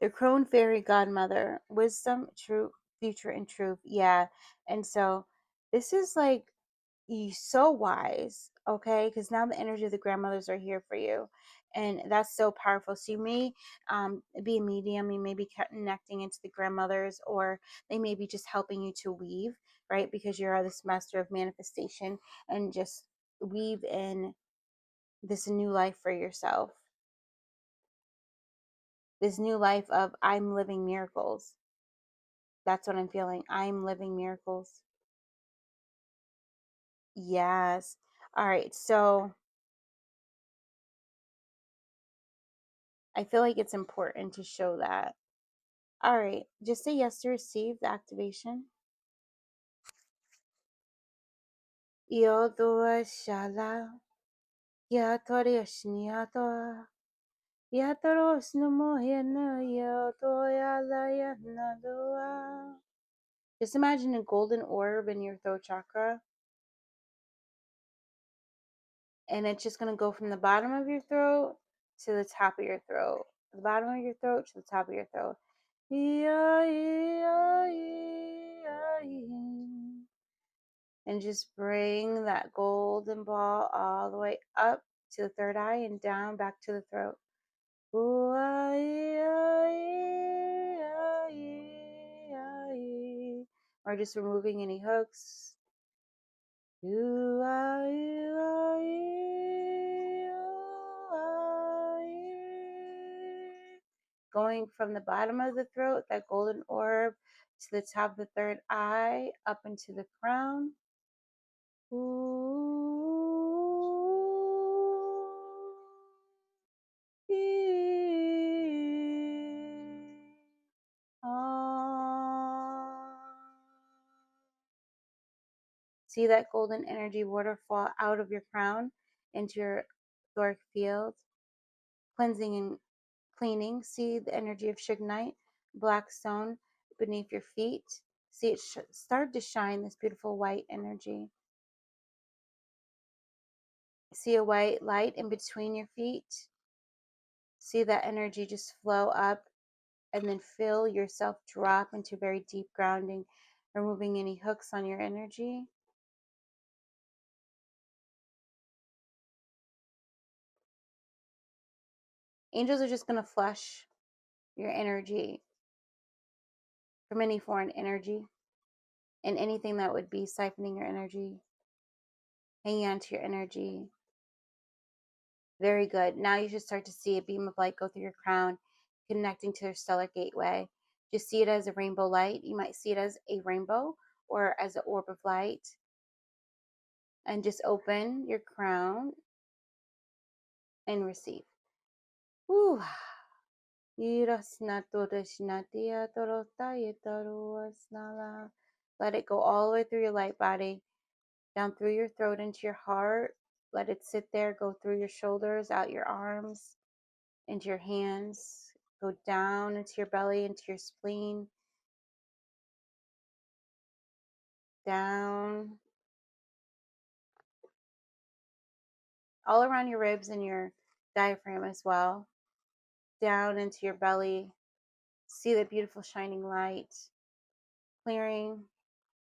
The crone fairy godmother, wisdom, truth, future, and truth. Yeah. And so this is like you so wise, okay? Because now the energy of the grandmothers are here for you. And that's so powerful. So you may be a medium, you may be connecting into the grandmothers, or they may be just helping you to weave, right? Because you're this master of manifestation and just weave in this new life for yourself. This new life of I'm living miracles. That's what I'm feeling. I'm living miracles. Yes. All right. So I feel like it's important to show that. All right. Just say yes to receive the activation. Yo doa shala. Ya toriashniato. Ya torosnumoyana. Ya toyalayana doa. Just imagine a golden orb in your throat chakra. And it's just going to go from the bottom of your throat to the top of your throat. The bottom of your throat to the top of your throat. And just bring that golden ball all the way up to the third eye and down back to the throat. Or just removing any hooks, You are, you are, you are, you. Going from the bottom of the throat, that golden orb, to the top of the third eye, up into the crown. See that golden energy waterfall out of your crown into your auric field, cleansing and cleaning. See the energy of Shignite, black stone beneath your feet. See it start to shine, this beautiful white energy. See a white light in between your feet. See that energy just flow up and then feel yourself drop into very deep grounding, removing any hooks on your energy. Angels are just going to flush your energy from any foreign energy and anything that would be siphoning your energy, hanging on to your energy. Very good. Now you should start to see a beam of light go through your crown, connecting to your stellar gateway. Just see it as a rainbow light. You might see it as a rainbow or as an orb of light. And just open your crown and receive. Whew. Let it go all the way through your light body, down through your throat into your heart. Let it sit there, go through your shoulders, out your arms, into your hands, go down into your belly, into your spleen, down, all around your ribs and your diaphragm as well, down into your belly. See the beautiful shining light, clearing,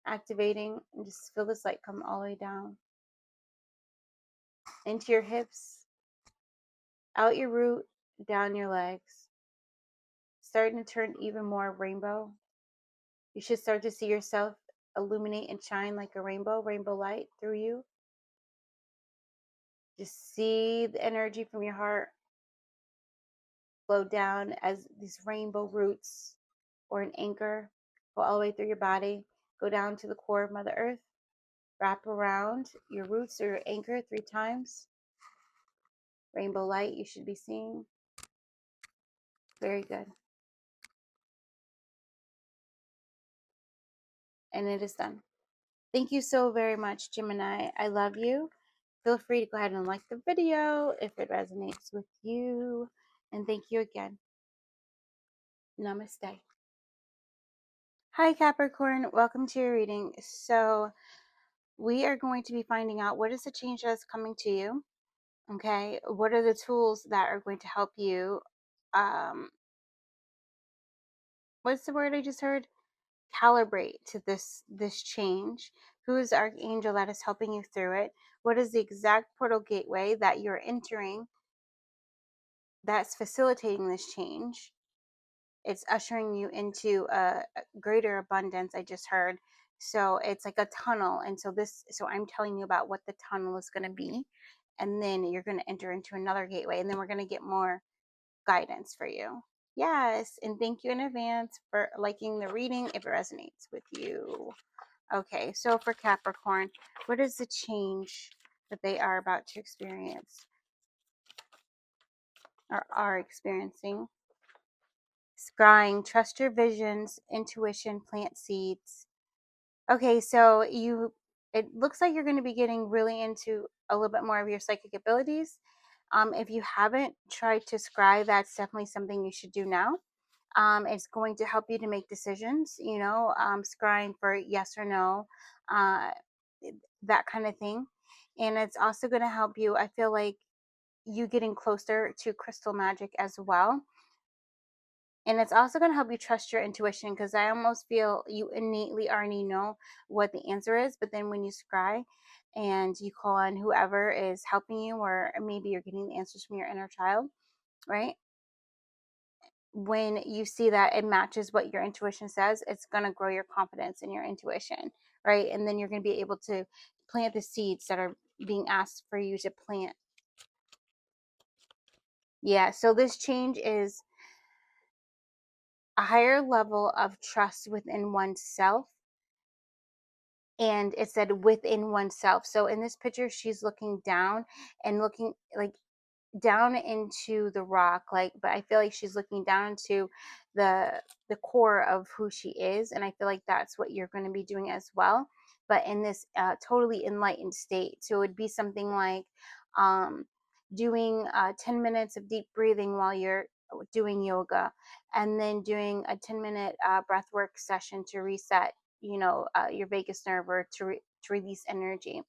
activating, and just feel this light come all the way down into your hips, out your root, down your legs, starting to turn even more rainbow. You should start to see yourself illuminate and shine like a rainbow light through you. Just see the energy from your heart flow down as these rainbow roots or an anchor go all the way through your body, go down to the core of Mother Earth, wrap around your roots or your anchor 3 times. Rainbow light you should be seeing. Very good. And it is done. Thank you so very much, Gemini. I love you. Feel free to go ahead and like the video if it resonates with you. And thank you again. Namaste. Hi, Capricorn. Welcome to your reading. So we are going to be finding out what is the change that's coming to you. Okay. What are the tools that are going to help you? What's the word I just heard? Calibrate to this change. Who is the archangel that is helping you through it? What is the exact portal gateway that you're entering that's facilitating this change? It's ushering you into a greater abundance, I just heard. So it's like a tunnel. And so I'm telling you about what the tunnel is going to be. And then you're going to enter into another gateway. And then we're going to get more guidance for you. Yes. And thank you in advance for liking the reading if it resonates with you. Okay. So for Capricorn, what is the change that they are about to experience or are experiencing? Scrying, trust your visions, intuition, plant seeds. Okay, so it looks like you're going to be getting really into a little bit more of your psychic abilities. If you haven't tried to scry, that's definitely something you should do now. It's going to help you to make decisions, scrying for yes or no, uh, that kind of thing. And it's also going to help you, I feel like, you getting closer to crystal magic as well. And it's also going to help you trust your intuition, because I almost feel you innately already know what the answer is. But then when you scry and you call on whoever is helping you, or maybe you're getting the answers from your inner child, right? When you see that it matches what your intuition says, it's going to grow your confidence in your intuition, right? And then you're going to be able to plant the seeds that are being asked for you to plant. Yeah, so this change is a higher level of trust within oneself. And it said within oneself. So in this picture, she's looking down and looking like down into the rock, like, but I feel like she's looking down into the core of who she is, and I feel like that's what you're going to be doing as well, but in this totally enlightened state. So it would be something like doing 10 minutes of deep breathing while you're doing yoga, and then doing a 10-minute breath work session to reset, your vagus nerve, or to release energy.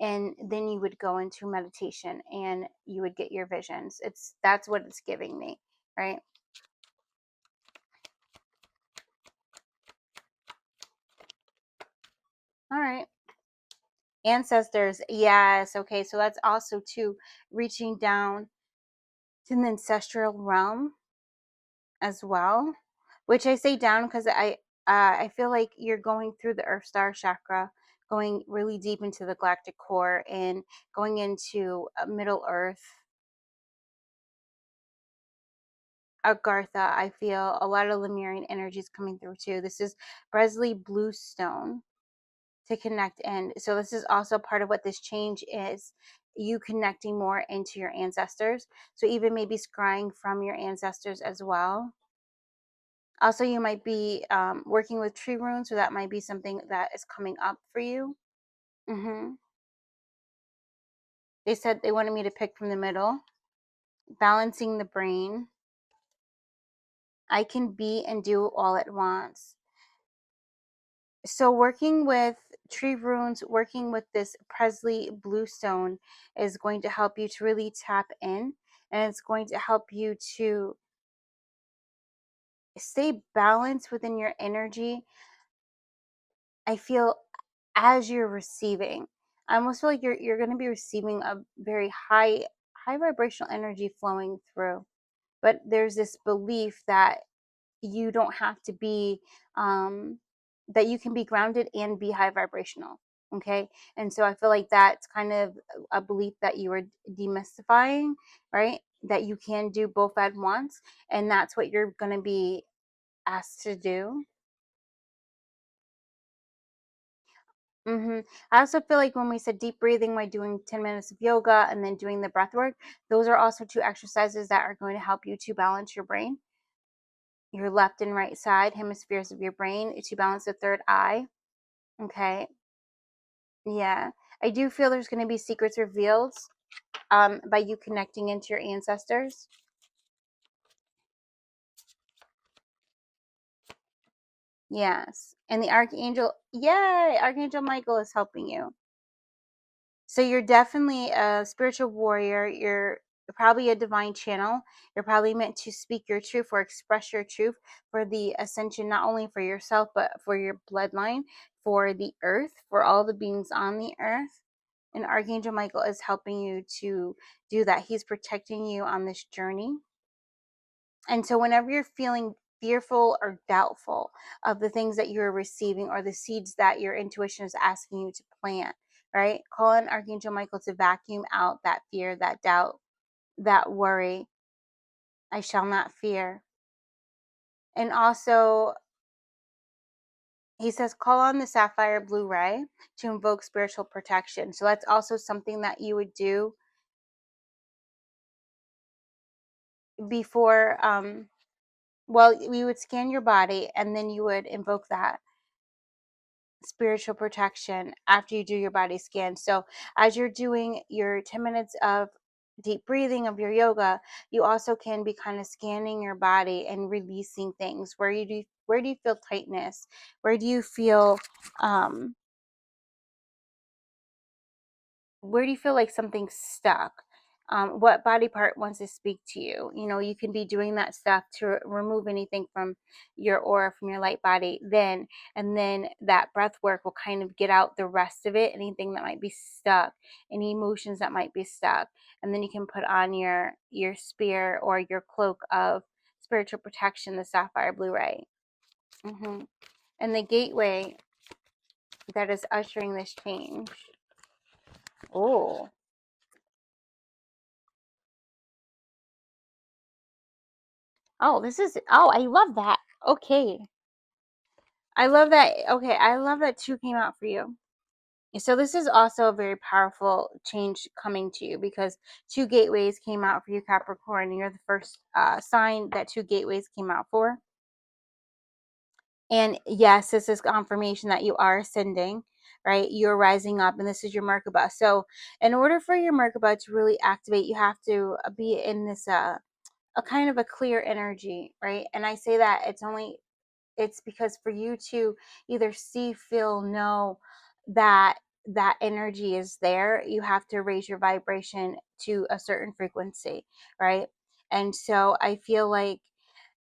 And then you would go into meditation and you would get your visions. That's what it's giving me, right? All right. Ancestors, yes. Okay, so that's also too reaching down to the ancestral realm as well, which I say down because I feel like you're going through the Earth Star chakra, going really deep into the galactic core and going into Middle Earth. Agartha, I feel a lot of Lemurian energies coming through too. This is Bresley Bluestone to connect in. So this is also part of what this change is, you connecting more into your ancestors. So even maybe scrying from your ancestors as well. Also, you might be working with tree runes, so that might be something that is coming up for you. They said they wanted me to pick from the middle. Balancing the brain. I can be and do all at once. So working with tree runes, working with this Presley Bluestone is going to help you to really tap in, and it's going to help you to stay balanced within your energy. I feel as you're receiving, I almost feel like you're going to be receiving a very high vibrational energy flowing through. But there's this belief that you don't have to be that you can be grounded and be high vibrational. Okay, and so I feel like that's kind of a belief that you are demystifying, right? That you can do both at once, and that's what you're going to be asked to do. I also feel like when we said deep breathing by doing 10 minutes of yoga and then doing the breath work, those are also two exercises that are going to help you to balance your brain, your left and right side hemispheres of your brain, to balance the third eye. Okay. Yeah. I do feel there's going to be secrets revealed by you connecting into your ancestors. Yes. And the Archangel, yay, Archangel Michael is helping you. So you're definitely a spiritual warrior. You're probably a divine channel. You're probably meant to speak your truth or express your truth for the ascension, not only for yourself, but for your bloodline, for the earth, for all the beings on the earth. And Archangel Michael is helping you to do that. He's protecting you on this journey. And so whenever you're feeling fearful or doubtful of the things that you're receiving or the seeds that your intuition is asking you to plant, right? Call on Archangel Michael to vacuum out that fear, that doubt, that worry. I shall not fear. And also, he says, call on the sapphire blue ray to invoke spiritual protection. So that's also something that you would do before, well, you would scan your body and then you would invoke that spiritual protection after you do your body scan. So as you're doing your 10 minutes of deep breathing of your yoga, you also can be kind of scanning your body and releasing things. Where do you feel tightness? Where do you feel where do you feel like something's stuck? What body part wants to speak to you? You can be doing that stuff to remove anything from your aura, from your light body. And then that breath work will kind of get out the rest of it, anything that might be stuck, any emotions that might be stuck. And then you can put on your spear or your cloak of spiritual protection, the sapphire blue ray. And the gateway that is ushering this change. Oh. Oh, this is, oh, I love that. Okay. I love that. Okay, I love that 2 came out for you. So this is also a very powerful change coming to you because 2 gateways came out for you, Capricorn. And you're the first sign that 2 gateways came out for. And yes, this is confirmation that you are ascending, right? You're rising up, and this is your Merkaba. So in order for your Merkaba to really activate, you have to be in this a kind of a clear energy, right? And I say that it's because for you to either see, feel, know that that energy is there, you have to raise your vibration to a certain frequency, right? And so I feel like,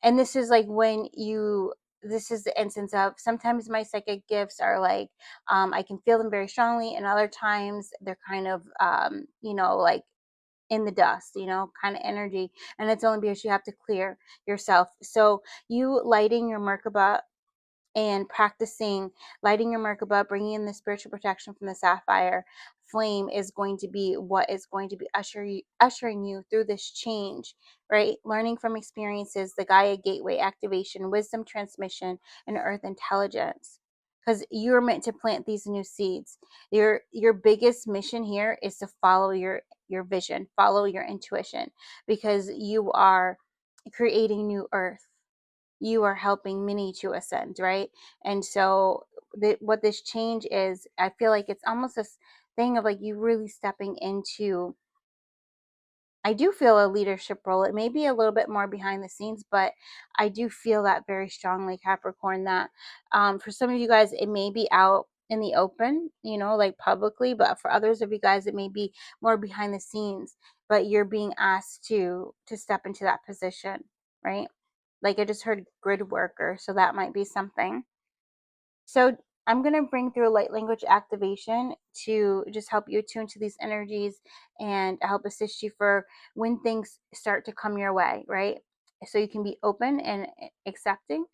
and this is like when you, this is the instance of sometimes my psychic gifts are like, I can feel them very strongly, and other times they're kind of, like in the dust, kind of energy. And it's only because you have to clear yourself. So you lighting your Merkaba and practicing lighting your Merkaba, bringing in the spiritual protection from the sapphire flame is going to be what is going to be ushering you through this change, right? Learning from experiences, the Gaia gateway activation, wisdom transmission, and earth intelligence. Because you're meant to plant these new seeds. Your biggest mission here is to follow your vision, follow your intuition, because you are creating new earth, you are helping many to ascend, right? And so what this change is, I feel like it's almost this thing of like you really stepping into, I do feel a leadership role. It may be a little bit more behind the scenes, but I do feel that very strongly, Capricorn, that for some of you guys, it may be out in the open, like publicly, but for others of you guys, it may be more behind the scenes, but you're being asked to step into that position, right? Like I just heard grid worker, so that might be something. So I'm going to bring through a light language activation to just help you attune to these energies and help assist you for when things start to come your way, right? So you can be open and accepting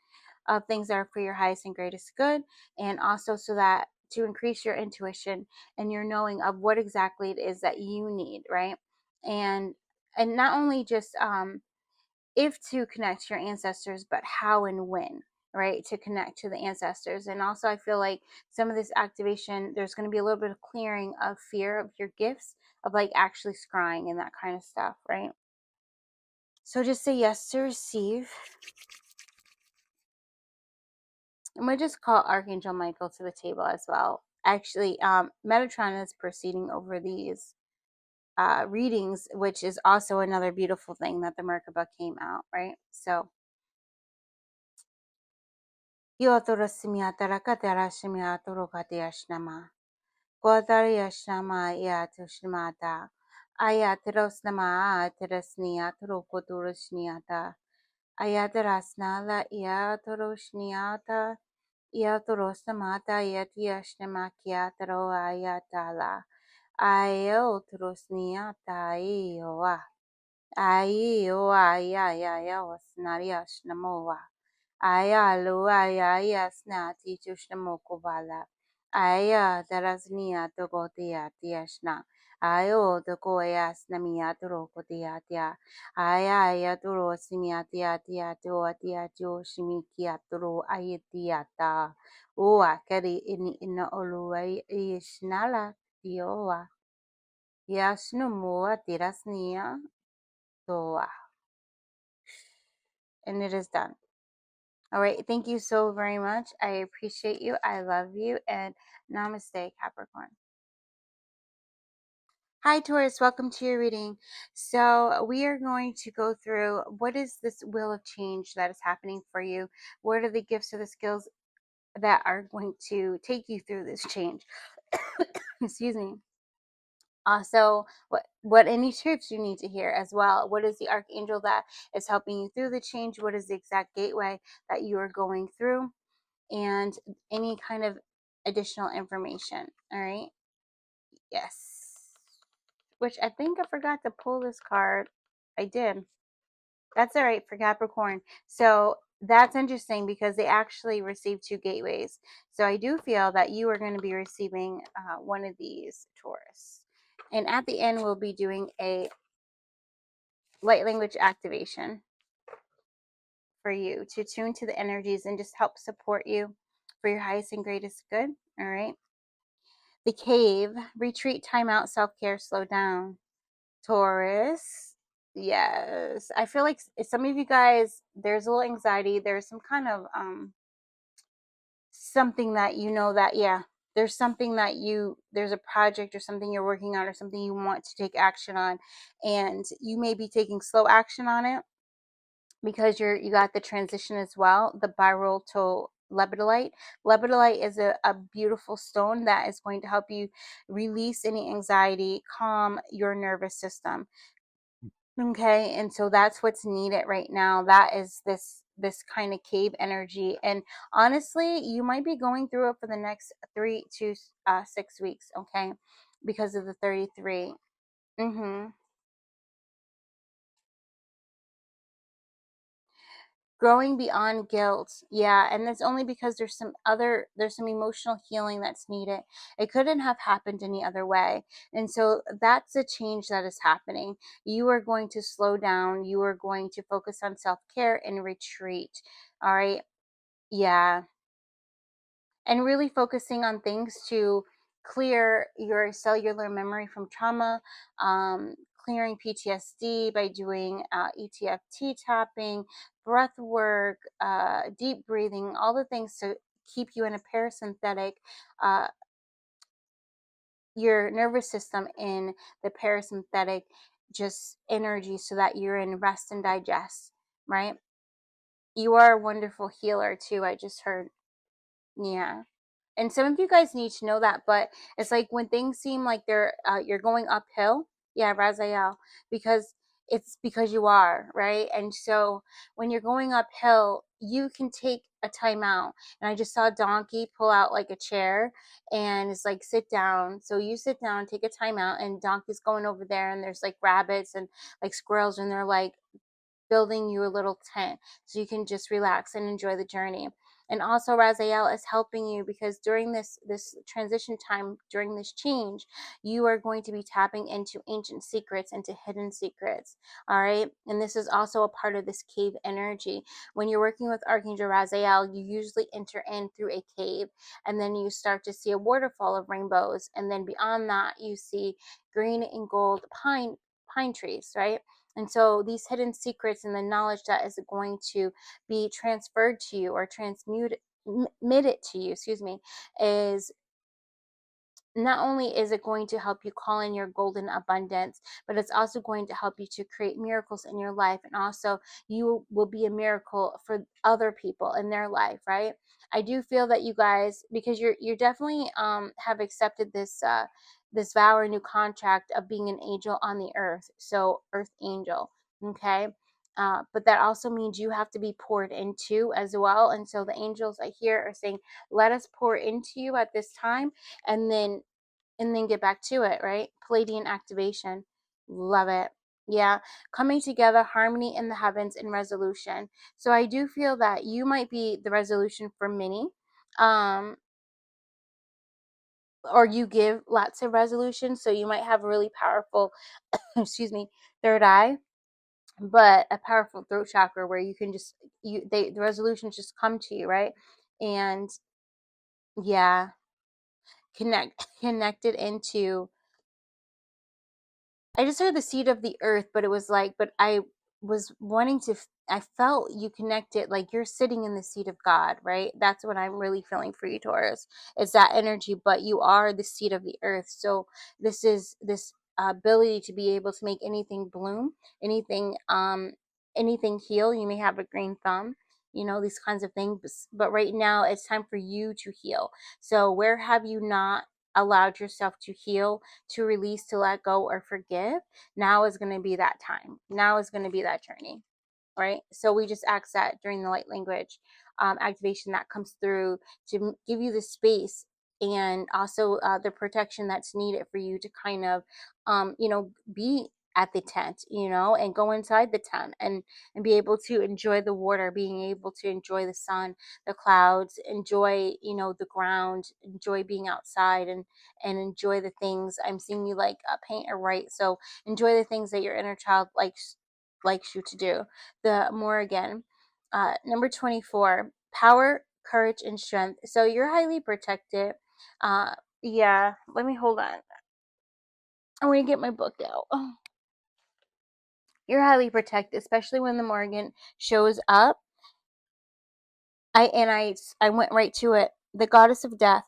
of things that are for your highest and greatest good, and also so that to increase your intuition and your knowing of what exactly it is that you need, right? And not only just if to connect to your ancestors, but how and when, right? To connect to the ancestors. And also, I feel like some of this activation, there's going to be a little bit of clearing of fear of your gifts, of like actually scrying and that kind of stuff, right? So just say yes to receive. I'm going to just call Archangel Michael to the table as well. Actually, Metatron is proceeding over these readings, which is also another beautiful thing that the Merkaba came out, right? So Kodarayashnama Yatushmata Ayatrosnama Atrasniatro Koturusniata Ayatrasna La Iatroshniata Iatrosnamata Yatiashnamakiatro Ayatala Ayotrosniata Ioa Aioa Yaya Osnariashnamova Aya lua ya snati tushnamokobala. Aya darasnia togotia tiashna. Ayo tokoya snamia torokotia tia. Aya ya toro simia tia tia to tia to shimikia toro ayetiata. Oa kari ini ina olua ishnala tioa. Yashnumua tirasnia toa. And it is done. All right. Thank you so very much. I appreciate you. I love you. And namaste, Capricorn. Hi, Taurus. Welcome to your reading. So, we are going to go through what is this wheel of change that is happening for you? What are the gifts or the skills that are going to take you through this change? Excuse me. Also, what any truths you need to hear as well. What is the archangel that is helping you through the change? What is the exact gateway that you are going through? And any kind of additional information. All right. Yes. Which I think I forgot to pull this card. I did. That's all right for Capricorn. So that's interesting because they actually received 2 gateways. So I do feel that you are going to be receiving one of these, Taurus. And at the end, we'll be doing a light language activation for you to tune to the energies and just help support you for your highest and greatest good. All right. The cave, retreat, time out, self-care, slow down. Taurus. Yes. I feel like some of you guys, there's a little anxiety. There's some kind of something that you know that, yeah, there's something that there's a project or something you're working on or something you want to take action on, and you may be taking slow action on it because you got the transition as well, the spiral to lepidolite. Lepidolite is a beautiful stone that is going to help you release any anxiety, calm your nervous system. Okay, and so that's what's needed right now. That is this kind of cave energy, and honestly, you might be going through it for the next 3 to 6 weeks. Okay, because of the 33. Mm-hmm. Growing beyond guilt. Yeah, and that's only because there's some emotional healing that's needed. It couldn't have happened any other way. And so that's a change that is happening. You are going to slow down. You are going to focus on self-care and retreat. All right. Yeah, and really focusing on things to clear your cellular memory from trauma, clearing PTSD by doing ETFT tapping, breath work, deep breathing, all the things to keep you in a parasympathetic, uh, your nervous system in the parasympathetic just energy so that you're in rest and digest, right? You are a wonderful healer too, I just heard. Yeah. And some of you guys need to know that, but it's like when things seem like you're going uphill, yeah, Raziel, because it's because you are, right? And so when you're going uphill, you can take a time out. And I just saw Donkey pull out like a chair and it's like sit down. So you sit down, take a time out, and Donkey's going over there and there's like rabbits and like squirrels and they're like building you a little tent so you can just relax and enjoy the journey. And also Raziel is helping you because during this transition time, during this change, you are going to be tapping into ancient secrets, into hidden secrets. All right. And this is also a part of this cave energy. When you're working with Archangel Raziel, you usually enter in through a cave and then you start to see a waterfall of rainbows. And then beyond that, you see green and gold pine trees, right? And so these hidden secrets and the knowledge that is going to be transferred to you or transmuted to you, excuse me, is not only is it going to help you call in your golden abundance, but it's also going to help you to create miracles in your life. And also you will be a miracle for other people in their life, right? I do feel that you guys, because you're definitely have accepted this vow or new contract of being an angel on the earth. So earth angel, okay? But that also means you have to be poured into as well. And so the angels I hear are saying, let us pour into you at this time and then get back to it, right? Palladian activation. Love it. Yeah. Coming together, harmony in the heavens and resolution. So I do feel that you might be the resolution for many. Or you give lots of resolutions. So you might have a really powerful, excuse me, third eye, but a powerful throat chakra where you can just the resolutions just come to you, right? And yeah, connected into, I just heard the seed of the earth, but it was like, but I was wanting to, I felt you connected, like you're sitting in the seat of God, right? That's what I'm really feeling for you, Taurus. It's that energy, but you are the seed of the earth. So this is this ability to be able to make anything bloom, anything, anything heal. You may have a green thumb, you know, these kinds of things. But right now it's time for you to heal. So where have you not allowed yourself to heal, to release, to let go, or forgive? Now is going to be that time. Now is going to be that journey, right? So we just ask that during the light language activation that comes through to give you the space and also the protection that's needed for you to kind of, you know, be at the tent, you know, and go inside the tent and be able to enjoy the water, being able to enjoy the sun, the clouds, enjoy, you know, the ground, enjoy being outside, and enjoy the things. I'm seeing you like paint or write, so enjoy the things that your inner child likes you to do. The Morrigan, number 24, power, courage, and strength. So you're highly protected. Yeah, let me hold on. I'm gonna get my book out. You're highly protected, especially when the Morgan shows up. I went right to it. The goddess of death.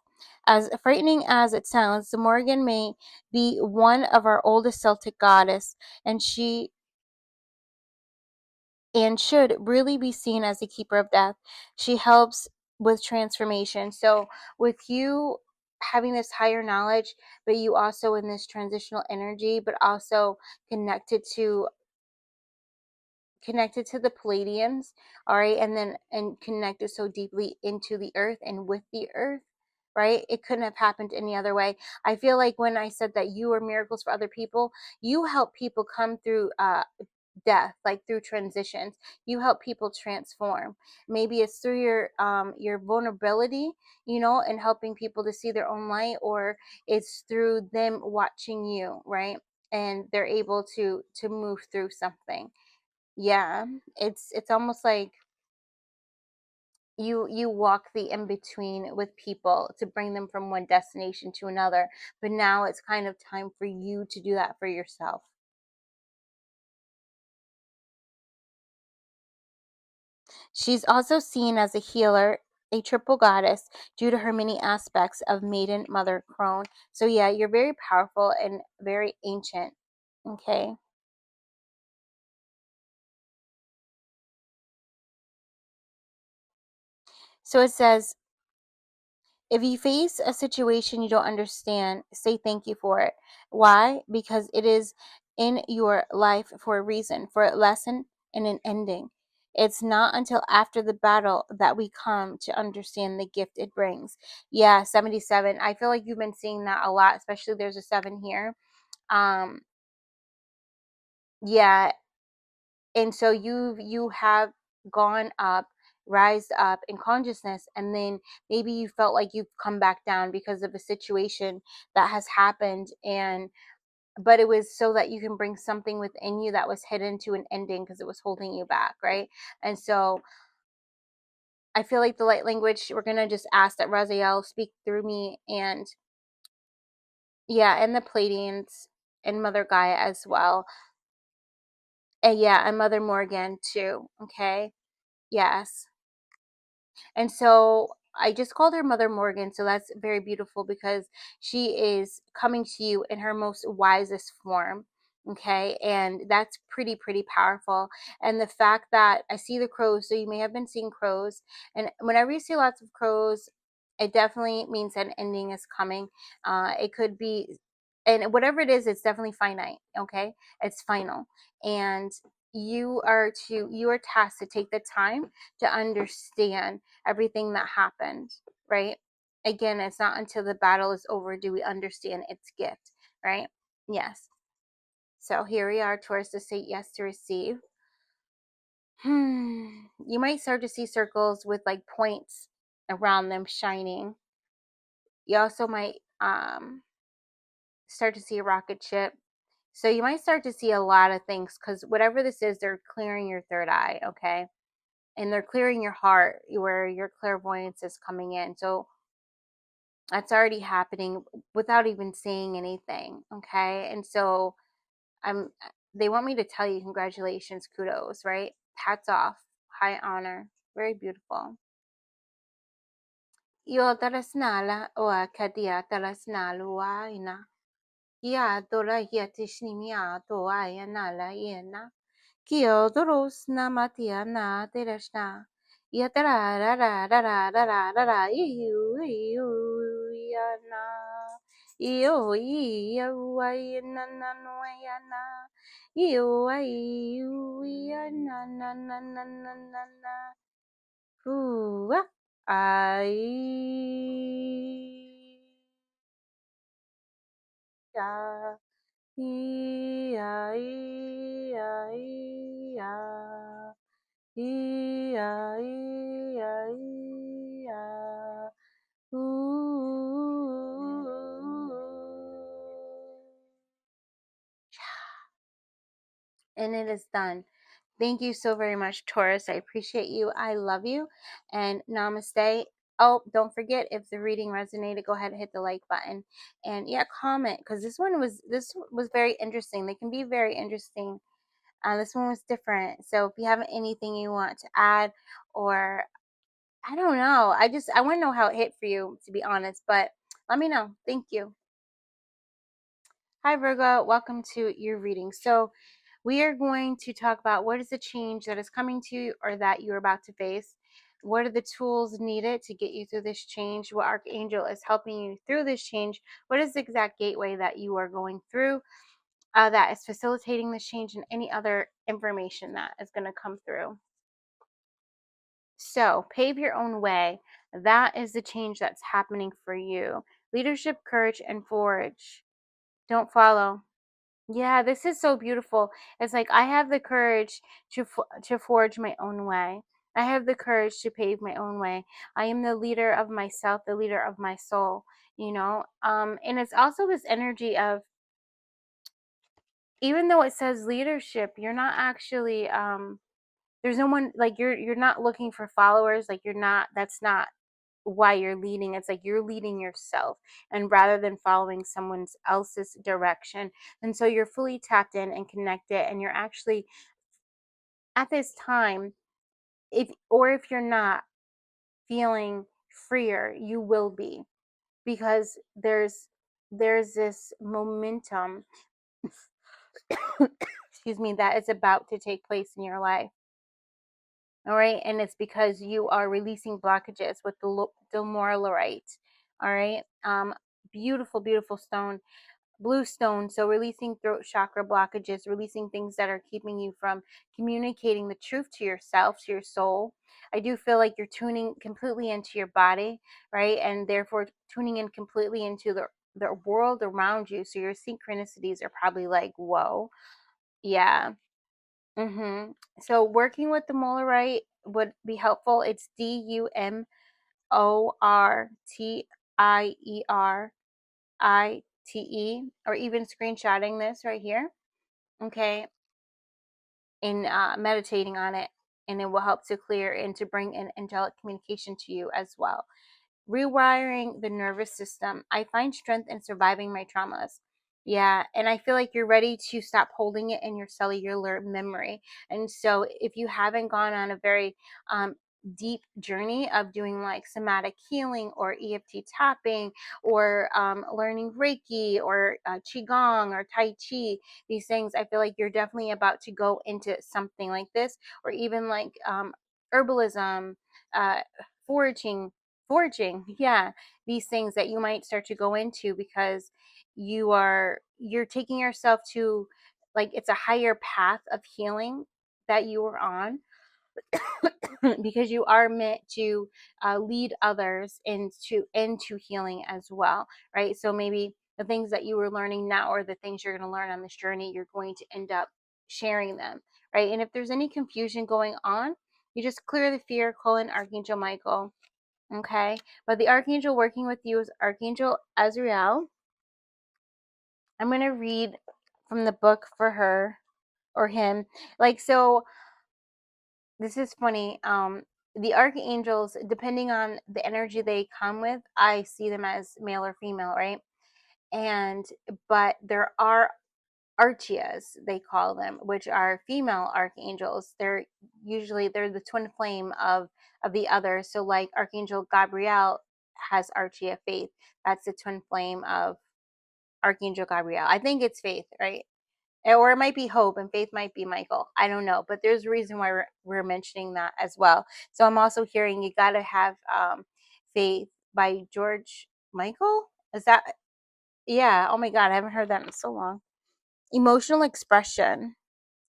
As frightening as it sounds, the Morgan may be one of our oldest Celtic goddess, and should really be seen as a keeper of death. She helps with transformation. So with you having this higher knowledge, but you also in this transitional energy, but also connected to the Palladians, all right, and then and connected so deeply into the earth and with the earth, right? It couldn't have happened any other way. I feel like when I said that you are miracles for other people, you help people come through death, like through transitions. You help people transform. Maybe it's through your vulnerability, you know, and helping people to see their own light, or it's through them watching you, right? And they're able to move through something. Yeah, it's almost like you walk the in between with people to bring them from one destination to another, but now it's kind of time for you to do that for yourself. She's also seen as a healer, a triple goddess, due to her many aspects of maiden, mother, crone. So yeah, you're very powerful and very ancient. Okay. So it says, if you face a situation you don't understand, say thank you for it. Why? Because it is in your life for a reason, for a lesson and an ending. It's not until after the battle that we come to understand the gift it brings. Yeah, 77. I feel like you've been seeing that a lot, especially there's a 7 here. Um yeah, and so you have gone up, rise up in consciousness, and then maybe you felt like you've come back down because of a situation that has happened, and but it was so that you can bring something within you that was hidden to an ending because it was holding you back, right? And so I feel like the light language, we're gonna just ask that Raziel speak through me, and yeah, and the Pleiadians and Mother Gaia as well, and yeah, and Mother Morgan too. Okay. Yes. And so I just called her Mother Morgan. So that's very beautiful because she is coming to you in her most wisest form. Okay. And that's pretty powerful. And the fact that I see the crows, so you may have been seeing crows. And whenever you see lots of crows, it definitely means that an ending is coming. It could be, and whatever it is, it's definitely finite. Okay. It's final. And you are tasked to take the time to understand everything that happened, right? Again, it's not until the battle is over do we understand its gift, right? Yes. So here we are, Taurus, to say yes to receive. You might start to see circles with like points around them shining. You also might start to see a rocket ship. So you might start to see a lot of things because whatever this is, they're clearing your third eye, okay? And they're clearing your heart where your clairvoyance is coming in. So that's already happening without even saying anything, okay? And so I'm they want me to tell you congratulations, kudos, right? Hats off, high honor, very beautiful. Yo tarasnala o kadia tarasnalu ina. Ya dora hiatishnimia to ayanala yena. Kyodoros namatiana terashna. Yatara ra ra ra ra ra ra ra ra iu yana. Iyo iyo ayana na no ayana. Iyo ayu yana na na na na na na. Ooh, I Ia, ia, ia. Ia, ia, ia. Ooh. And it is done. Thank you so very much, Taurus. I appreciate you. I love you. And namaste. Oh, don't forget, if the reading resonated, go ahead and hit the like button. And yeah, comment, because this was very interesting. They can be very interesting. This one was different. So if you have anything you want to add, or I don't know, I want to know how it hit for you, to be honest. But let me know. Thank you. Hi, Virgo. Welcome to your reading. So we are going to talk about what is the change that is coming to you or that you're about to face. What are the tools needed to get you through this change? What archangel is helping you through this change? What is the exact gateway that you are going through that is facilitating this change, and any other information that is going to come through? So, pave your own way. That is the change that's happening for you. Leadership, courage, and forge. Don't follow. Yeah, this is so beautiful. It's like I have the courage to forge my own way. I have the courage to pave my own way. I am the leader of myself, the leader of my soul, and it's also this energy of, even though it says leadership, you're not actually there's no one, like, you're not looking for followers, like you're not, that's not why you're leading. It's like you're leading yourself, and rather than following someone else's direction. And so you're fully tapped in and connected, and you're actually at this time, if you're not feeling freer, you will be, because there's this momentum excuse me, that is about to take place in your life. All right, and it's because you are releasing blockages with the demoralizate. All right, beautiful, beautiful stone, blue stone. So releasing throat chakra blockages, releasing things that are keeping you from communicating the truth to yourself, to your soul. I do feel like you're tuning completely into your body, right, and therefore tuning in completely into the world around you. So your synchronicities are probably like, whoa, yeah. So working with the Molarite would be helpful. It's DUMORTIERITE, or even screenshotting this right here, okay, and meditating on it, and it will help to clear and to bring an angelic communication to you as well. Rewiring the nervous system. I find strength in surviving my traumas. Yeah, and I feel like you're ready to stop holding it in your cellular memory. And so, if you haven't gone on a very deep journey of doing like somatic healing or EFT tapping, or learning Reiki or Qigong or Tai Chi, these things, I feel like you're definitely about to go into something like this, or even like herbalism, uh, foraging yeah, these things that you might start to go into, because you're taking yourself to, like, it's a higher path of healing that you are on, because you are meant to lead others into healing as well, right? So maybe the things that you were learning now, or the things you're going to learn on this journey, you're going to end up sharing them, right? And if there's any confusion going on, you just clear the fear, call in Archangel Michael. Okay, but the archangel working with you is Archangel Azrael. I'm going to read from the book for her or him. Like, so this is funny. The archangels, depending on the energy they come with, I see them as male or female, right? And but there are archias, they call them, which are female archangels. They're the twin flame of the other. So like Archangel Gabriel has Archia Faith. That's the twin flame of Archangel Gabriel. I think it's Faith, right? Or it might be Hope, and Faith might be Michael. I don't know, but there's a reason why we're mentioning that as well. So I'm also hearing You Gotta Have Faith by George Michael. Is that? Yeah. Oh my God, I haven't heard that in so long. Emotional expression.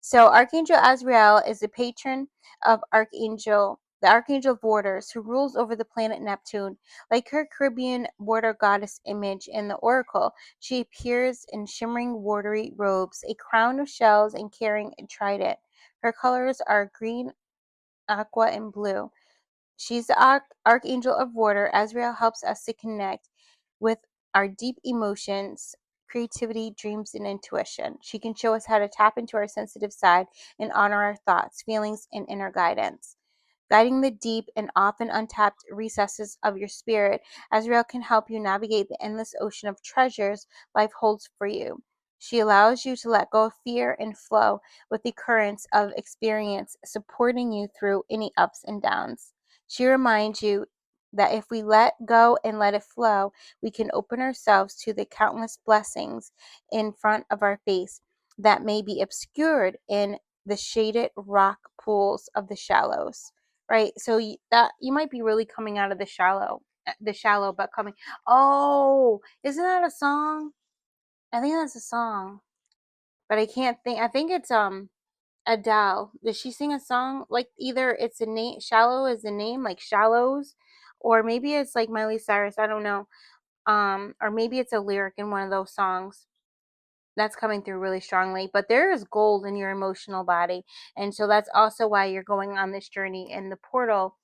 So Archangel Azrael is the patron of Archangel the archangel of waters, who rules over the planet Neptune. Like her Caribbean water goddess image in the oracle, she appears in shimmering watery robes, a crown of shells, and carrying a trident. Her colors are green, aqua, and blue. She's the archangel of water. Azrael helps us to connect with our deep emotions, creativity, dreams, and intuition. She can show us how to tap into our sensitive side and honor our thoughts, feelings, and inner guidance. Guiding the deep and often untapped recesses of your spirit, Azrael can help you navigate the endless ocean of treasures life holds for you. She allows you to let go of fear and flow with the currents of experience, supporting you through any ups and downs. She reminds you that if we let go and let it flow, we can open ourselves to the countless blessings in front of our face that may be obscured in the shaded rock pools of the shallows. Right, so that you might be really coming out of the shallow, but coming. Oh, isn't that a song? I think that's a song, but I can't think. I think it's Adele. Does she sing a song like either it's a name? Shallow is the name, like Shallows, or maybe it's like Miley Cyrus. I don't know. Or maybe it's a lyric in one of those songs that's coming through really strongly. But there is gold in your emotional body, and so that's also why you're going on this journey in the portal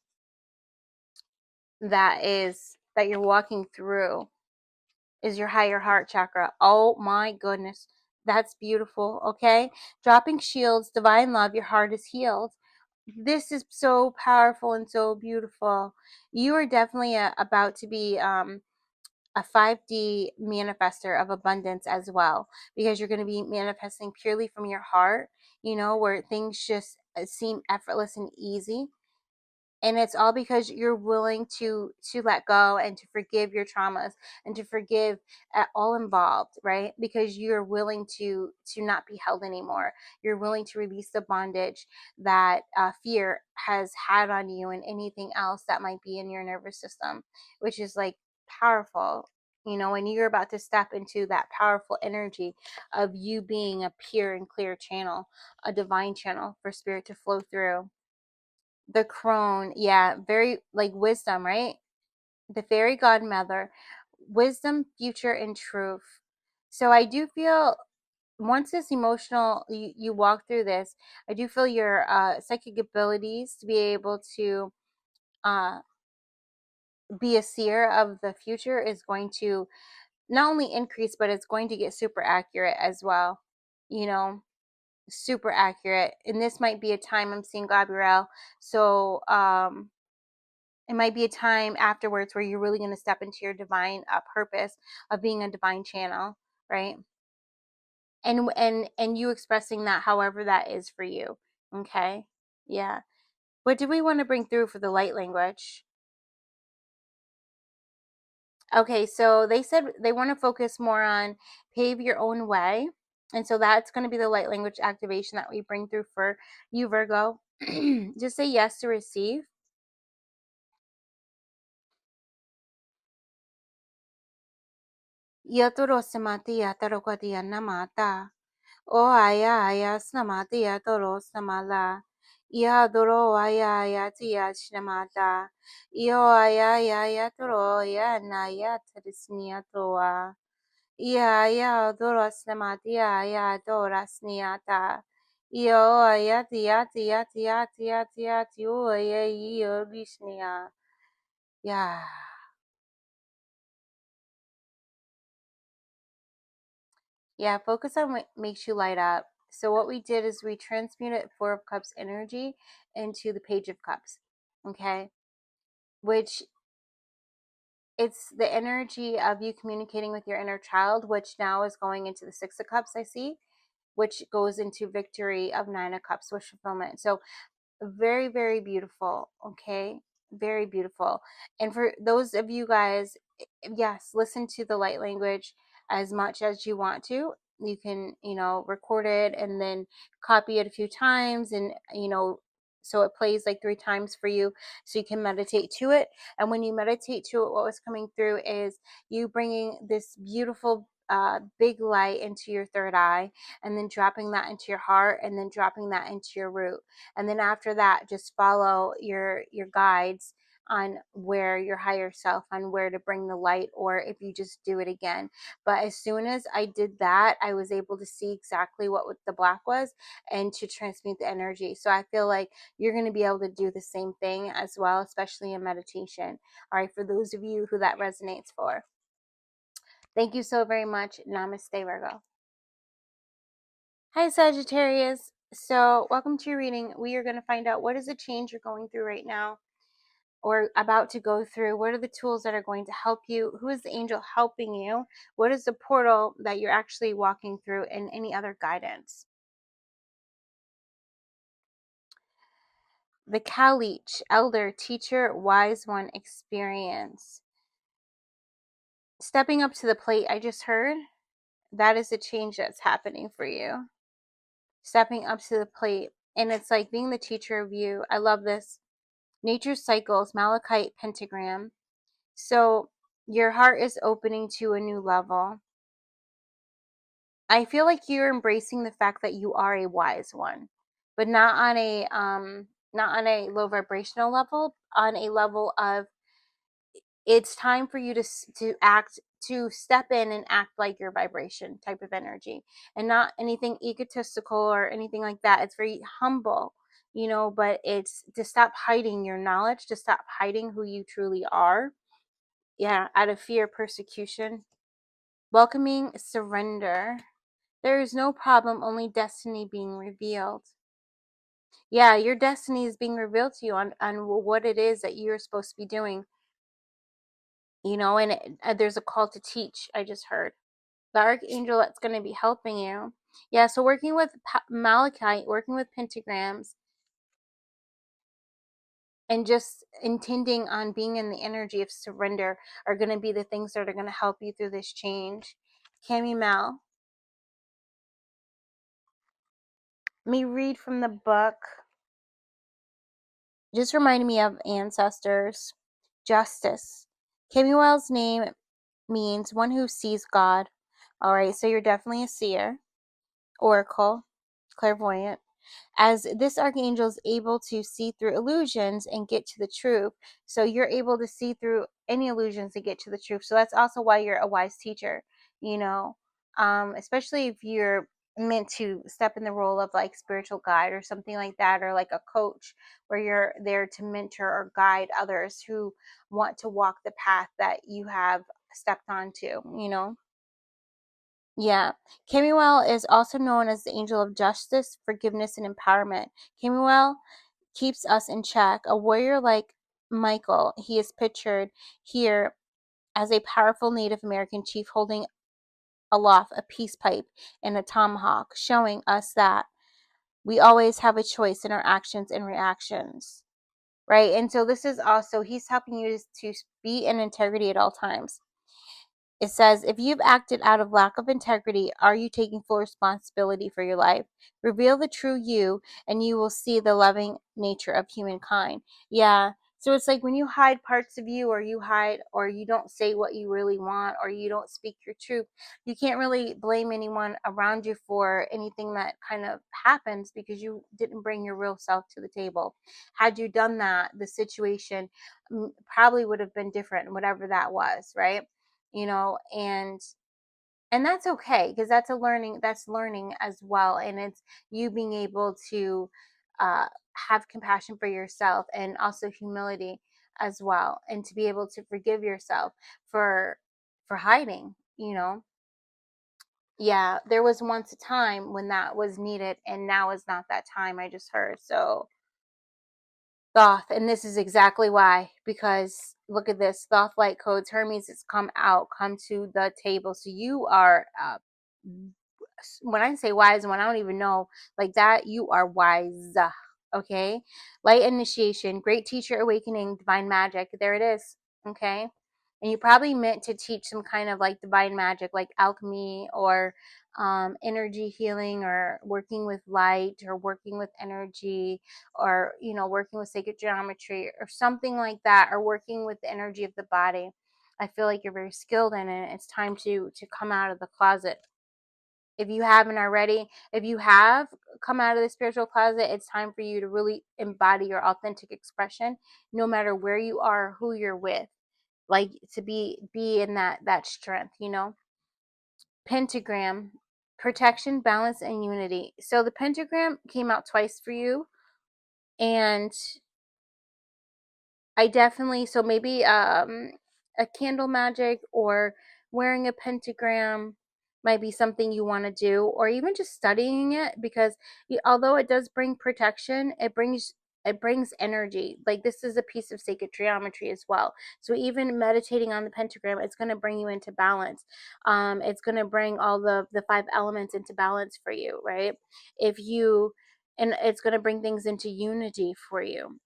that you're walking through is your higher heart chakra. Oh my goodness. That's beautiful. Okay. Dropping shields, divine love, your heart is healed. This is so powerful and so beautiful. You are definitely about to be a 5D manifester of abundance as well, because you're going to be manifesting purely from your heart, where things just seem effortless and easy. And it's all because you're willing to let go and to forgive your traumas and to forgive all involved, right? Because you're willing to not be held anymore. You're willing to release the bondage that fear has had on you and anything else that might be in your nervous system, which is like powerful. And you're about to step into that powerful energy of you being a pure and clear channel, a divine channel for spirit to flow through. The crone, yeah, very like wisdom, right? The fairy godmother, wisdom, future, and truth. So I do feel once this emotional, you walk through this, I do feel your psychic abilities to be able to uh, be a seer of the future is going to not only increase, but it's going to get super accurate as well. You know, super accurate. And this might be a time I'm seeing Gabrielle. So, it might be a time afterwards where you're really going to step into your divine purpose of being a divine channel, right? And you expressing that however that is for you. Okay. Yeah. What do we want to bring through for the light language? Okay, so they said they want to focus more on pave your own way. And so that's going to be the light language activation that we bring through for you, Virgo. Just say yes to receive. Yatoro samati yataro namata. O aya aya snamati yatoro samala. Ia doro aya aya tia shnamata. Io aya aya yatoro ya na ya trisniatoa. Ia aya doro snamati aya dora sniata. Io aya tia tia tia tia tia tiu aya io lishnia. Yeah. Yeah, focus on what makes you light up. So what we did is we transmuted Four of Cups energy into the Page of Cups. Okay? Which it's the energy of you communicating with your inner child, which now is going into the Six of Cups, I see, which goes into victory of Nine of Cups, wish fulfillment. So very, very beautiful. Okay? Very beautiful. And for those of you guys, yes, listen to the light language as much as you want to. You can, record it and then copy it a few times, and, so it plays like 3 times for you so you can meditate to it. And when you meditate to it, what was coming through is you bringing this beautiful big light into your third eye, and then dropping that into your heart, and then dropping that into your root. And then after that, just follow your guides on where your higher self, on where to bring the light, or if you just do it again. But as soon as I did that, I was able to see exactly what the black was and to transmute the energy. So I feel like you're going to be able to do the same thing as well, especially in meditation. All right, for those of you who that resonates for. Thank you so very much. Namaste, Virgo. Hi, Sagittarius. So welcome to your reading. We are going to find out what is the change you're going through right now or about to go through. What are the tools that are going to help you? Who is the angel helping you? What is the portal that you're actually walking through, and any other guidance? The Kalich, elder, teacher, wise one, experience. Stepping up to the plate, I just heard. That is a change that's happening for you. Stepping up to the plate. And it's like being the teacher of you. I love this. Nature's cycles, Malachite pentagram. So your heart is opening to a new level. I feel like you're embracing the fact that you are a wise one, but not on a low vibrational level, on a level of it's time for you to act, to step in and act like your vibration type of energy, and not anything egotistical or anything like that. It's very humble, but it's to stop hiding your knowledge, to stop hiding who you truly are. Yeah, out of fear, persecution. Welcoming surrender. There is no problem, only destiny being revealed. Yeah, your destiny is being revealed to you on what it is that you're supposed to be doing. And there's a call to teach, I just heard. The archangel that's going to be helping you. Yeah, so working with malachite, working with pentagrams, and just intending on being in the energy of surrender are going to be the things that are going to help you through this change. Cami Mal. Let me read from the book. Just reminded me of ancestors. Justice. Kemuel's name means one who sees God. All right, so you're definitely a seer, oracle, clairvoyant, as this archangel is able to see through illusions and get to the truth. So you're able to see through any illusions and get to the truth. So that's also why you're a wise teacher, especially if you're meant to step in the role of like spiritual guide or something like that, or like a coach where you're there to mentor or guide others who want to walk the path that you have stepped onto. Yeah. Kemuel is also known as the angel of justice, forgiveness, and empowerment. Kemuel keeps us in check. A warrior like Michael, he is pictured here as a powerful Native American chief holding aloft a peace pipe and a tomahawk, showing us that we always have a choice in our actions and reactions. Right? And so this is also, he's helping you to be in integrity at all times. It says, if you've acted out of lack of integrity, are you taking full responsibility for your life? Reveal the true you, and you will see the loving nature of humankind. Yeah. So it's like when you hide parts of you, or you hide, or you don't say what you really want, or you don't speak your truth, you can't really blame anyone around you for anything that kind of happens, because you didn't bring your real self to the table. Had you done that, the situation probably would have been different, whatever that was, right? And that's okay, because that's learning as well, and it's you being able to have compassion for yourself, and also humility as well, and to be able to forgive yourself for hiding. Yeah, there was once a time when that was needed, and now is not that time, I just heard. So Thoth, and this is exactly why, because look at this, Thoth light codes, Hermes has come to the table. So you are, when I say wise one, I don't even know, like that, you are wise, okay? Light initiation, great teacher awakening, divine magic, there it is, okay? And you probably meant to teach some kind of like divine magic, like alchemy, or energy healing, or working with light, or working with energy, or working with sacred geometry or something like that, or working with the energy of the body. I feel like you're very skilled in it. It's time to come out of the closet. If you haven't already, if you have come out of the spiritual closet, it's time for you to really embody your authentic expression, no matter where you are, who you're with. Like, to be in that strength, you know. Pentagram, protection, balance, and unity. So the pentagram came out twice for you, and I definitely, so maybe a candle magic or wearing a pentagram might be something you want to do, or even just studying it, because although it does bring protection, it brings energy. Like, this is a piece of sacred geometry as well. So even meditating on the pentagram, it's going to bring you into balance. It's going to bring all the five elements into balance for you, right? If you and it's going to bring things into unity for you,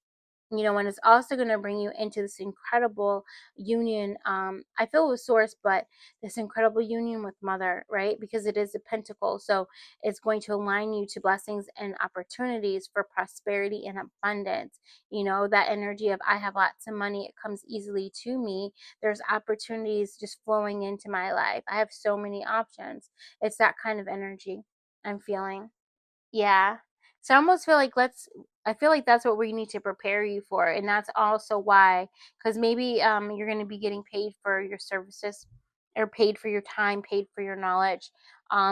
you know, and it's also going to bring you into this incredible union. I feel with source, but this incredible union with mother, right? Because it is a pentacle. So it's going to align you to blessings and opportunities for prosperity and abundance. You know, that energy of I have lots of money, it comes easily to me. There's opportunities just flowing into my life. I have so many options. It's that kind of energy I'm feeling. Yeah. So I almost feel like I feel like that's what we need to prepare you for. And that's also why, because maybe you're going to be getting paid for your services, or paid for your time, paid for your knowledge.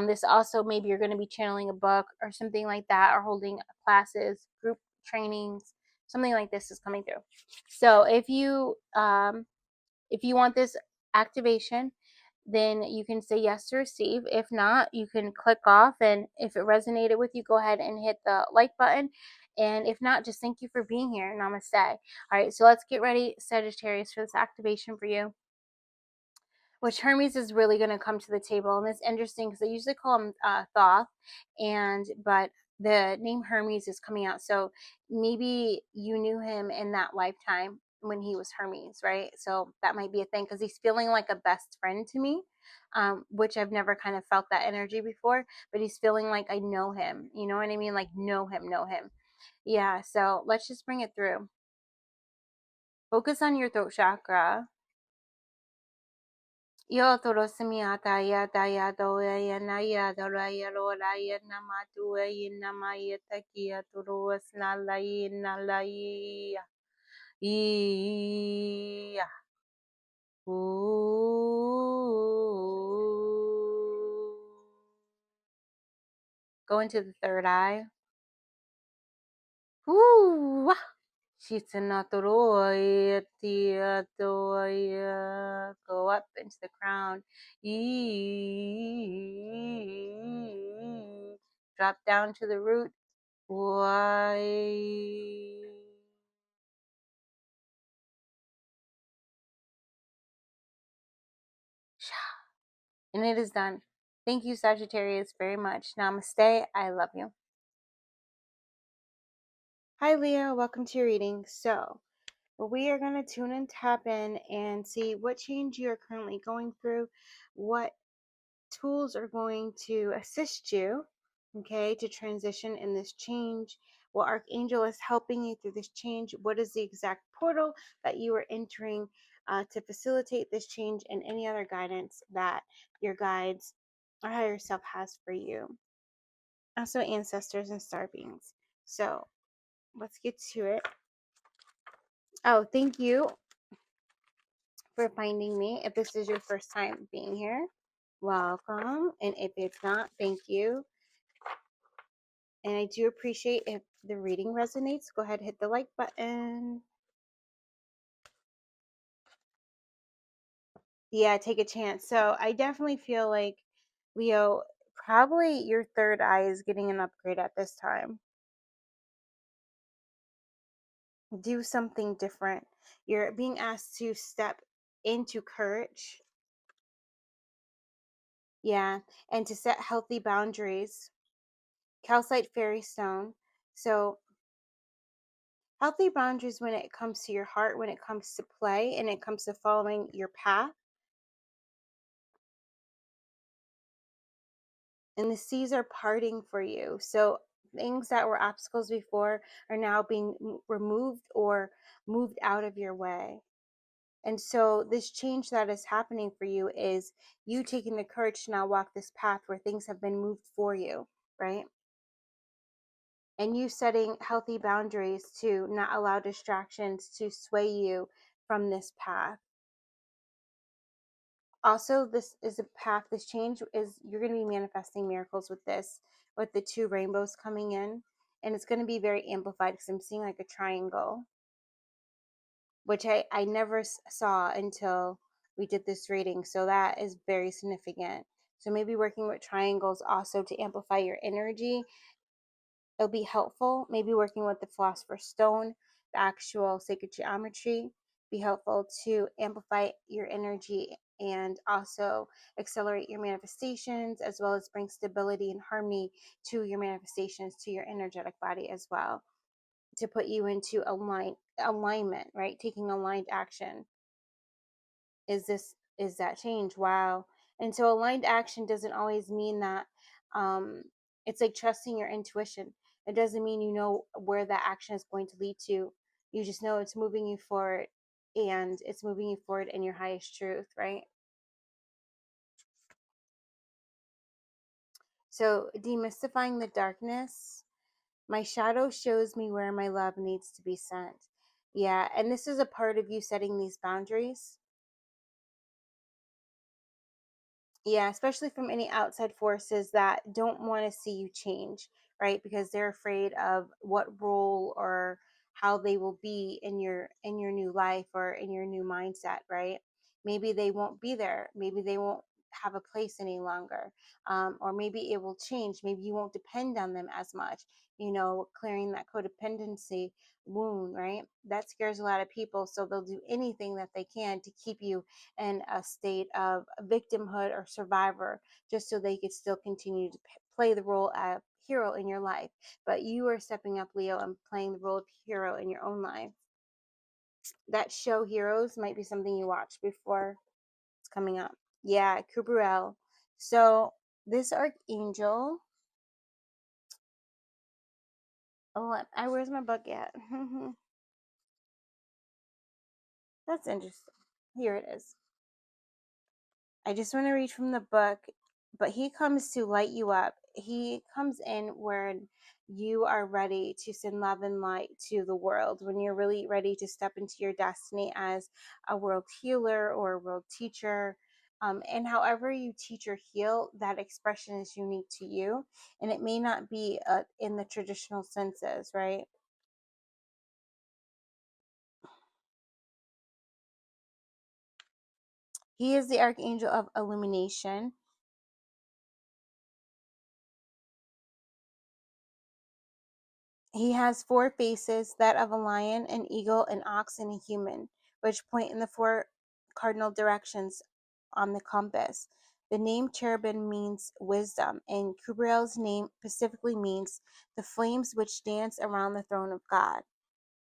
This also, maybe you're going to be channeling a book or something like that, or holding classes, group trainings, something like this is coming through. So if you want this activation, then you can say yes to receive. If not, you can click off. And if it resonated with you, go ahead and hit the like button. And if not, just thank you for being here. Namaste. All right, so let's get ready, Sagittarius, for this activation for you, which Hermes is really going to come to the table. And it's interesting because they usually call him Thoth, but the name Hermes is coming out. So maybe you knew him in that lifetime when he was Hermes, right? So that might be a thing, because he's feeling like a best friend to me, which I've never kind of felt that energy before. But he's feeling like I know him. You know what I mean? Like, know him, know him. Yeah, so let's just bring it through. Focus on your throat chakra. Yo torosimiata ya daya doya ya naya doraya loraya namatu ya namaya takia turuas nalai nalai iya. Go into the third eye. Ooh. Shitanatoroya tiatoya. Go up into the crown. Drop down to the root. Why? And it is done. Thank you, Sagittarius, very much. Namaste. I love you. Hi, Leo. Welcome to your reading. So, we are going to tune and tap in and see what change you are currently going through, what tools are going to assist you, okay, to transition in this change, what archangel is helping you through this change, what is the exact portal that you are entering to facilitate this change, and any other guidance that your guides or higher self has for you. Also, ancestors and star beings. So let's get to it. Oh, thank you for finding me. If this is your first time being here, welcome. And if it's not, thank you. And I do appreciate if the reading resonates, go ahead and hit the like button. Yeah, take a chance. So I definitely feel like, Leo, probably your third eye is getting an upgrade at this time. Do something different. You're being asked to step into courage. Yeah, and to set healthy boundaries. Calcite fairy stone. So healthy boundaries when it comes to your heart, when it comes to play, and it comes to following your path. And the seas are parting for you. So things that were obstacles before are now being removed or moved out of your way. And so this change that is happening for you is you taking the courage to now walk this path where things have been moved for you, right? And you setting healthy boundaries to not allow distractions to sway you from this path. Also, this is a path, this change is, you're going to be manifesting miracles with this, with the two rainbows coming in. And it's going to be very amplified because I'm seeing like a triangle, which I never saw until we did this reading. So that is very significant. So maybe working with triangles also to amplify your energy, it'll be helpful. Maybe working with the philosopher's stone, the actual sacred geometry, be helpful to amplify your energy and also accelerate your manifestations, as well as bring stability and harmony to your manifestations, to your energetic body as well, to put you into alignment, right? Taking aligned action. Is that change? Wow. And so aligned action doesn't always mean that um it's like trusting your intuition. It doesn't mean you know where that action is going to lead to. You just know it's moving you forward, and it's moving you forward in your highest truth, right? So demystifying the darkness, my shadow shows me where my love needs to be sent. Yeah, and this is a part of you setting these boundaries. Yeah, especially from any outside forces that don't want to see you change, right? Because they're afraid of what role or how they will be in your new life or in your new mindset, right? Maybe they won't be there. Maybe they won't have a place any longer. Or maybe it will change. Maybe you won't depend on them as much, clearing that codependency wound, right? That scares a lot of people. So they'll do anything that they can to keep you in a state of victimhood or survivor, just so they could still continue to play the role of hero in your life. But you are stepping up, Leo, and playing the role of hero in your own life. That show Heroes might be something you watch before it's coming up. Yeah, Kubriel. So this archangel. Oh, where's my book at? That's interesting. Here it is. I just want to read from the book, but he comes to light you up. He comes in when you are ready to send love and light to the world, when you're really ready to step into your destiny as a world healer or a world teacher. And however you teach or heal, that expression is unique to you. And it may not be in the traditional senses, right? He is the archangel of illumination. He has four faces, that of a lion, an eagle, an ox, and a human, which point in the four cardinal directions on the compass. The name cherubim means wisdom, and Kubriel's name specifically means the flames which dance around the throne of God.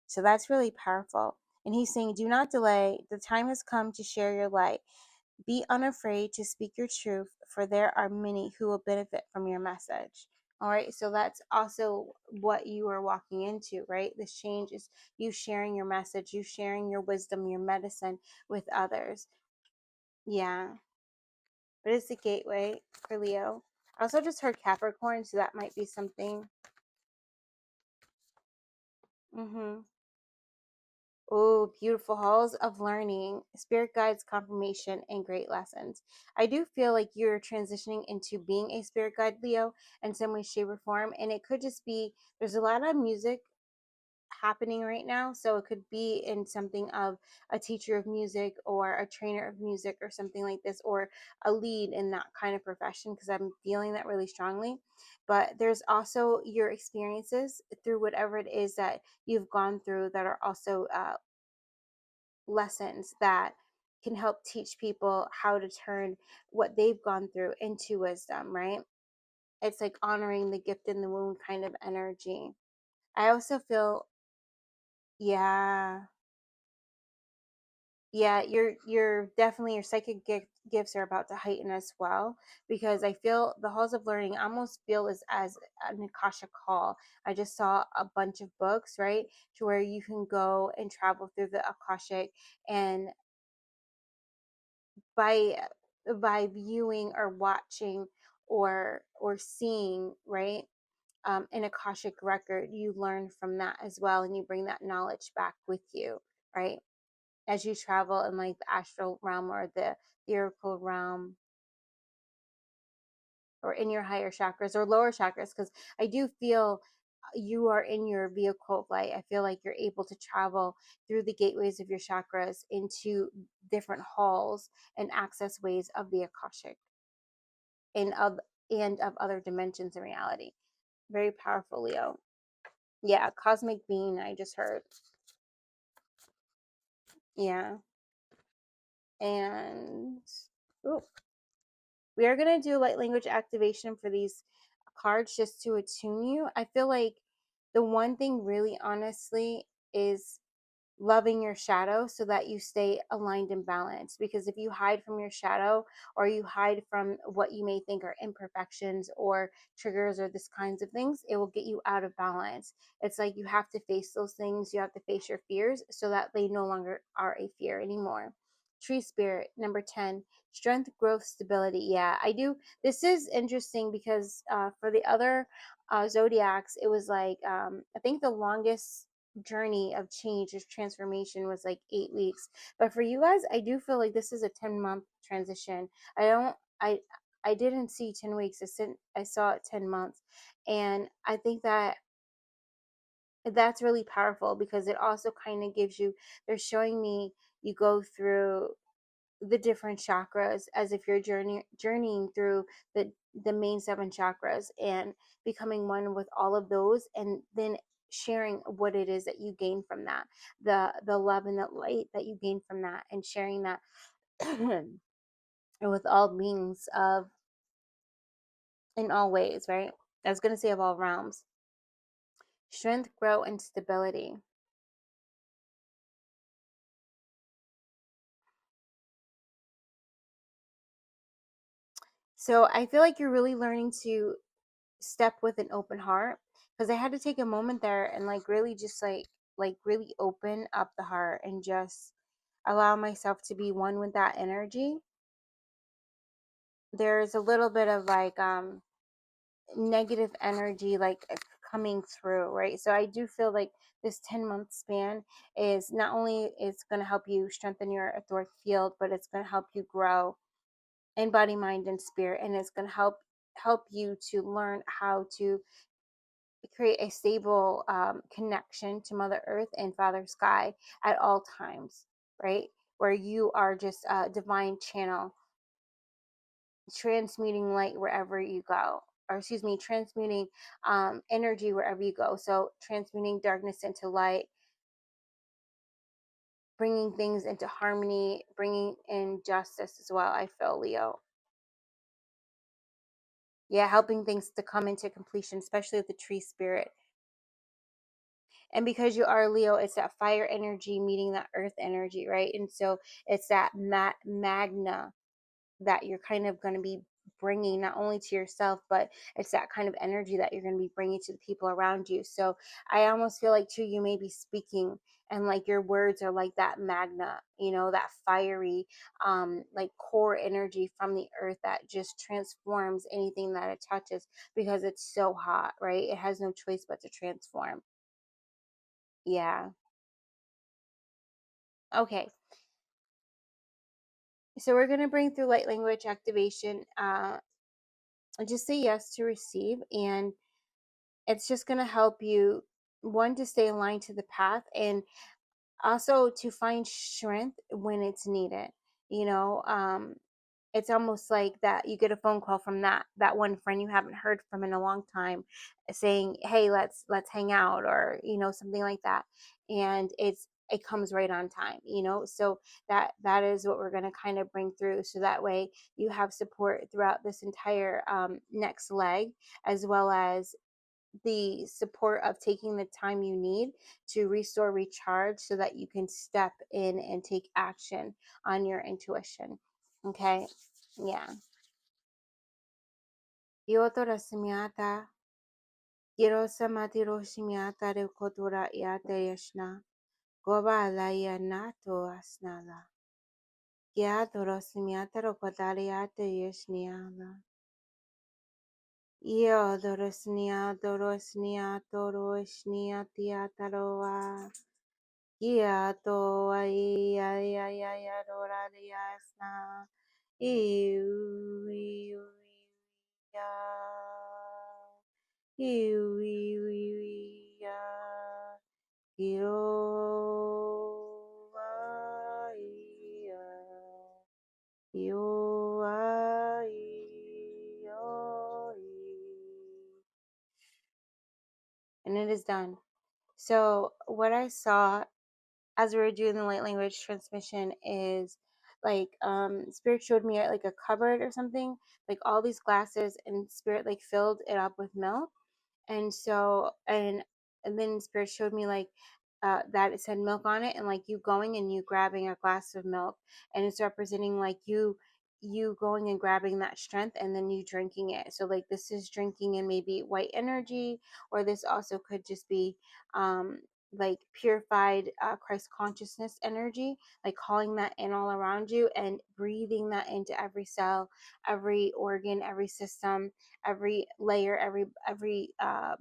So that's really powerful. And he's saying, do not delay. The time has come to share your light. Be unafraid to speak your truth, for there are many who will benefit from your message. All right, so that's also what you are walking into, right? This change is you sharing your message, you sharing your wisdom, your medicine with others. Yeah, but it's the gateway for Leo. I also just heard Capricorn, so that might be something. Mm-hmm. Oh, beautiful halls of learning, spirit guides, confirmation, and great lessons. I do feel like you're transitioning into being a spirit guide, Leo, in some way, shape, or form. And it could just be there's a lot of music happening right now. So it could be in something of a teacher of music or a trainer of music or something like this, or a lead in that kind of profession, because I'm feeling that really strongly. But there's also your experiences through whatever it is that you've gone through that are also lessons that can help teach people how to turn what they've gone through into wisdom, right? It's like honoring the gift in the womb kind of energy. I also feel, yeah, yeah, you're definitely, your psychic gifts are about to heighten as well, because I feel the halls of learning, I almost feel as an akashic hall. I just saw a bunch of books, right, to where you can go and travel through the akashic and by by viewing or watching or seeing, right? An Akashic record, you learn from that as well, and you bring that knowledge back with you, right? As you travel in like the astral realm or the theoretical realm, or in your higher chakras or lower chakras, because I do feel you are in your vehicle of light. I feel like you're able to travel through the gateways of your chakras into different halls and access ways of the Akashic and of other dimensions in reality. Very powerful, Leo. Yeah, cosmic being, I just heard. Yeah. And ooh, we are going to do light language activation for these cards just to attune you. I feel like the one thing really honestly is loving your shadow so that you stay aligned and balanced, because if you hide from your shadow or you hide from what you may think are imperfections or triggers or this kinds of things, it will get you out of balance. It's like you have to face those things, you have to face your fears so that they no longer are a fear anymore. Tree spirit number 10, strength, growth, stability. Yeah, I do. This is interesting because for the other zodiacs, it was like I think the longest journey of change, of transformation, was like 8 weeks. But for you guys, I do feel like this is a 10-month transition. I don't, I didn't see 10 weeks. I saw it 10 months. And I think that that's really powerful because it also kind of gives you, they're showing me you go through the different chakras as if you're journeying through the main 7 chakras and becoming one with all of those, and then sharing what it is that you gain from that, the love and the light that you gain from that, and sharing that with all beings of, in all ways, right? I was going to say of all realms. Strength, growth, and stability. So I feel like you're really learning to step with an open heart, because I had to take a moment there and like really just like really open up the heart and just allow myself to be one with that energy. There's a little bit of like negative energy like coming through, right? So I do feel like this 10-month span is not only it's going to help you strengthen your etheric field, but it's going to help you grow in body, mind, and spirit, and it's going to help you to learn how to create a stable connection to Mother Earth and Father Sky at all times, right? Where you are just a divine channel, transmuting light wherever you go, or excuse me, transmuting energy wherever you go. So transmuting darkness into light, bringing things into harmony, bringing in justice as well. I feel, Leo. Yeah, helping things to come into completion, especially with the tree spirit. And because you are Leo, it's that fire energy meeting that earth energy, right? And so it's that magna that you're kind of going to be bringing not only to yourself, but it's that kind of energy that you're going to be bringing to the people around you. So I almost feel like too, you may be speaking and like your words are like that magna, that fiery like core energy from the earth that just transforms anything that it touches, because it's so hot, right? It has no choice but to transform. Yeah. Okay, so we're going to bring through light language activation. Just say yes to receive, and it's just going to help you, one, to stay aligned to the path, and also to find strength when it's needed. You know, it's almost like that you get a phone call from that one friend you haven't heard from in a long time, saying, hey, let's hang out, or something like that, and it comes right on time. So that is what we're going to kind of bring through, so that way you have support throughout this entire next leg, as well as the support of taking the time you need to restore, recharge, so that you can step in and take action on your intuition. Okay? Yeah. Yotora simiata, Girosa matiro simiata de kotura iata yashna, Goba la nato asnala. Ya dorosnia tarokodaria teyesniava. Yo dorosnia torosnia tiataroa. Ya to ya dorariasna. Iu iu ya. Iu iu ya. Yo yo and it is done. So what I saw as we were doing the light language transmission is like spirit showed me like a cupboard or something, like all these glasses, and spirit like filled it up with milk. And so and then spirit showed me like that it said milk on it, and like you going and you grabbing a glass of milk, and it's representing like you going and grabbing that strength and then you drinking it. So like this is drinking in maybe white energy, or this also could just be um like purified Christ consciousness energy, like calling that in all around you and breathing that into every cell, every organ, every system, every layer, every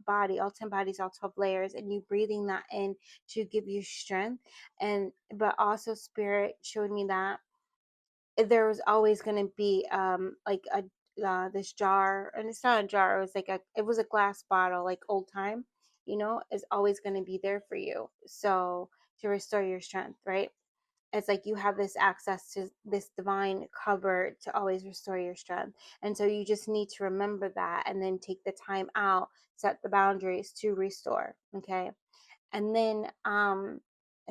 body, all 10 bodies, all 12 layers, and you breathing that in to give you strength. And but also spirit showed me that there was always going to be like a this jar, and it's not a jar, it was a glass bottle, like old time, is always going to be there for you, so to restore your strength, right? It's like you have this access to this divine cover to always restore your strength. And so you just need to remember that and then take the time out, set the boundaries to restore. Okay. And then a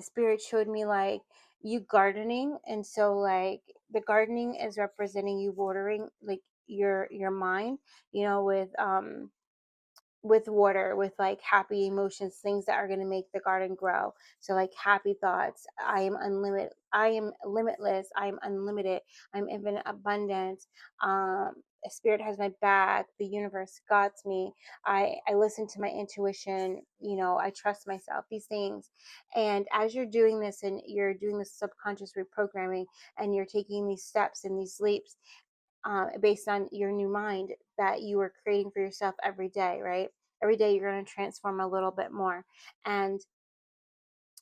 spirit showed me like you gardening. And so like the gardening is representing you watering like your mind, with water, with like happy emotions, things that are going to make the garden grow. So like happy thoughts. I am unlimited. I am limitless. I am unlimited. I'm infinite abundance. Spirit has my back. The universe guides me. I listen to my intuition. I trust myself. These things. And as you're doing this, and you're doing this subconscious reprogramming, and you're taking these steps and these leaps, based on your new mind that you are creating for yourself every day, right? Every day you're going to transform a little bit more. And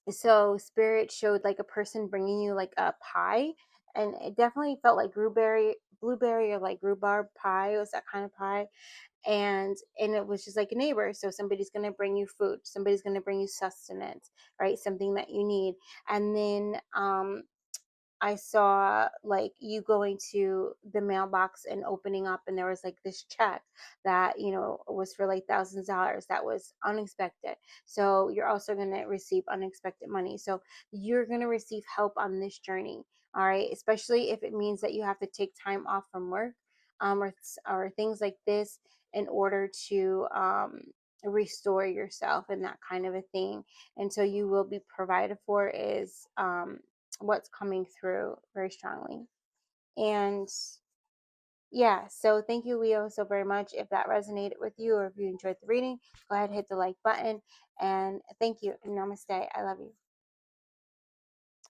so spirit showed like a person bringing you like a pie, and it definitely felt like blueberry or like rhubarb pie. It was that kind of pie. And it was just like a neighbor, so somebody's going to bring you food, somebody's going to bring you sustenance, right? Something that you need. And then I saw like you going to the mailbox and opening up, and there was like this check that, was for like thousands of dollars that was unexpected. So you're also going to receive unexpected money. So you're going to receive help on this journey. All right. Especially if it means that you have to take time off from work, or things like this in order to, restore yourself and that kind of a thing. And so you will be provided for is, what's coming through very strongly. And yeah, so thank you, Leo, so very much. If that resonated with you, or if you enjoyed the reading, go ahead and hit the like button. And thank you. Namaste. I love you.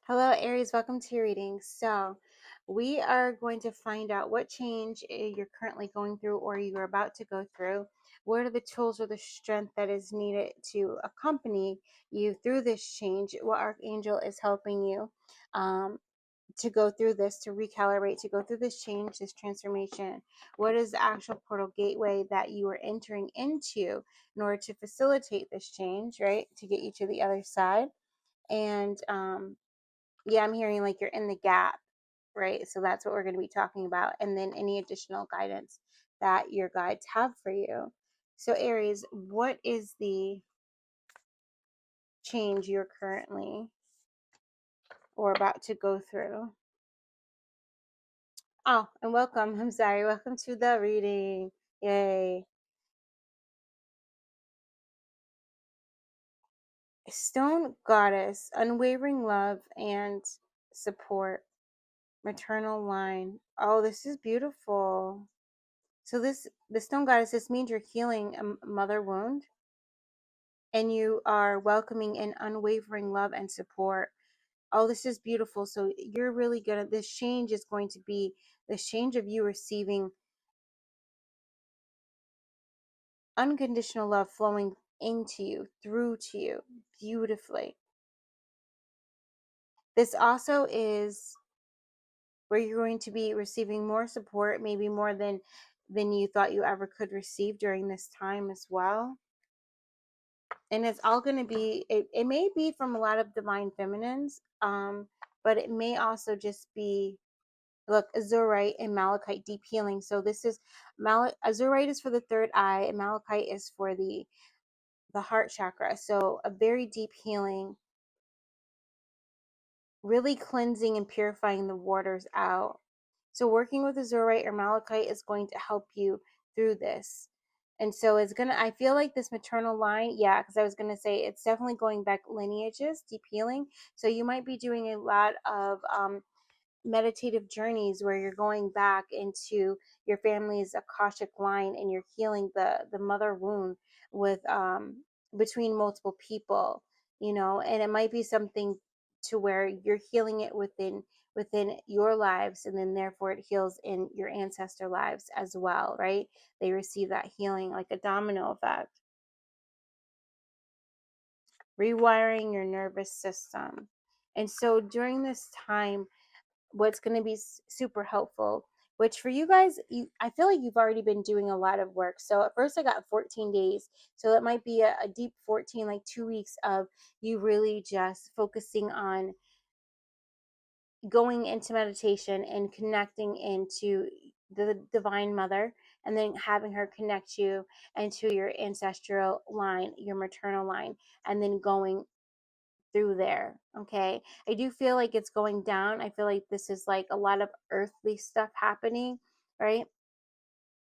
Hello, Aries. Welcome to your reading. So we are going to find out what change you're currently going through, or you're about to go through. What are the tools or the strength that is needed to accompany you through this change? What archangel is helping you to go through this, to recalibrate, to go through this change, this transformation? What is the actual portal gateway that you are entering into in order to facilitate this change, right? To get you to the other side. And yeah, I'm hearing like you're in the gap, right? So that's what we're going to be talking about. And then any additional guidance that your guides have for you. So, Aries, what is the change you're currently or about to go through? Oh, and welcome. I'm sorry. Welcome to the reading. Yay. Stone goddess, unwavering love and support, maternal line. Oh, this is beautiful. So the stone goddess, this means you're healing a mother wound, and you are welcoming an unwavering love and support. Oh, this is beautiful. So you're really gonna, this change is going to be the change of you receiving unconditional love flowing into you, through to you, beautifully. This also is where you're going to be receiving more support, maybe more than you thought you ever could receive during this time as well. And it's all going to be, it may be from a lot of divine feminines, but it may also just be, look, azurite and malachite, deep healing. So this is azurite is for the third eye, and malachite is for the heart chakra. So a very deep healing, really cleansing and purifying the waters out. So working with azurite or malachite is going to help you through this. And so it's gonna, I feel like this maternal line, yeah, because I was gonna say it's definitely going back lineages, deep healing. So you might be doing a lot of meditative journeys where you're going back into your family's akashic line and you're healing the mother wound with between multiple people, you know. And it might be something to where you're healing it within your lives, and then therefore it heals in your ancestor lives as well, right? They receive that healing like a domino effect, rewiring your nervous system. And so during this time, what's going to be super helpful, which for you guys, I feel like you've already been doing a lot of work. So at first I got 14 days, so it might be a deep 14, like 2 weeks of you really just focusing on going into meditation and connecting into the divine mother, and then having her connect you into your ancestral line, your maternal line, and then going through there. Okay, I do feel like it's going down. I feel like this is like a lot of earthly stuff happening, right?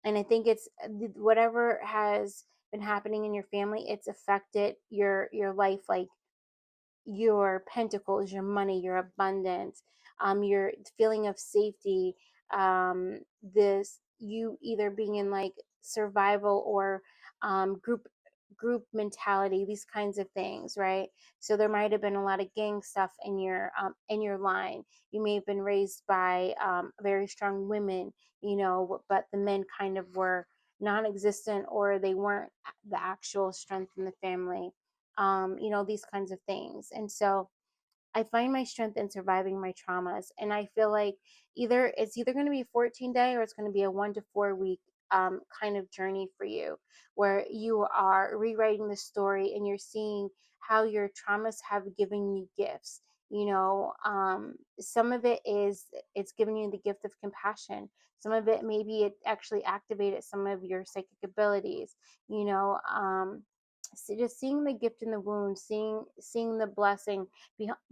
And I think it's whatever has been happening in your family, it's affected your life, like your pentacles, your money, your abundance, your feeling of safety, this you either being in like survival or group mentality, these kinds of things, right? So there might have been a lot of gang stuff in your line. You may have been raised by very strong women, you know, but the men kind of were non-existent, or they weren't the actual strength in the family, you know, these kinds of things. And so I find my strength in surviving my traumas. And I feel like it's either going to be a 14-day or it's going to be a 1 to 4 week kind of journey for you, where you are rewriting the story and you're seeing how your traumas have given you gifts. You know, some of it is it's giving you the gift of compassion. Some of it, maybe it actually activated some of your psychic abilities, you know. So just seeing the gift in the wound, seeing the blessing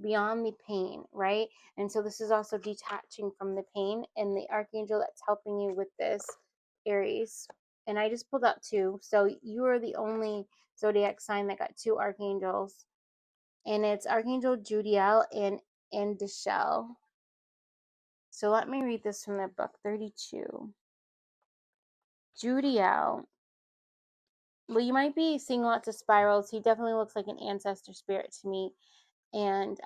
beyond the pain, right? And so this is also detaching from the pain, and the archangel that's helping you with this, Aries. And I just pulled out two, so you are the only zodiac sign that got two archangels, and it's Archangel Judiel and Deshel. So let me read this from the book 32. Judiel, well, you might be seeing lots of spirals. He definitely looks like an ancestor spirit to me. And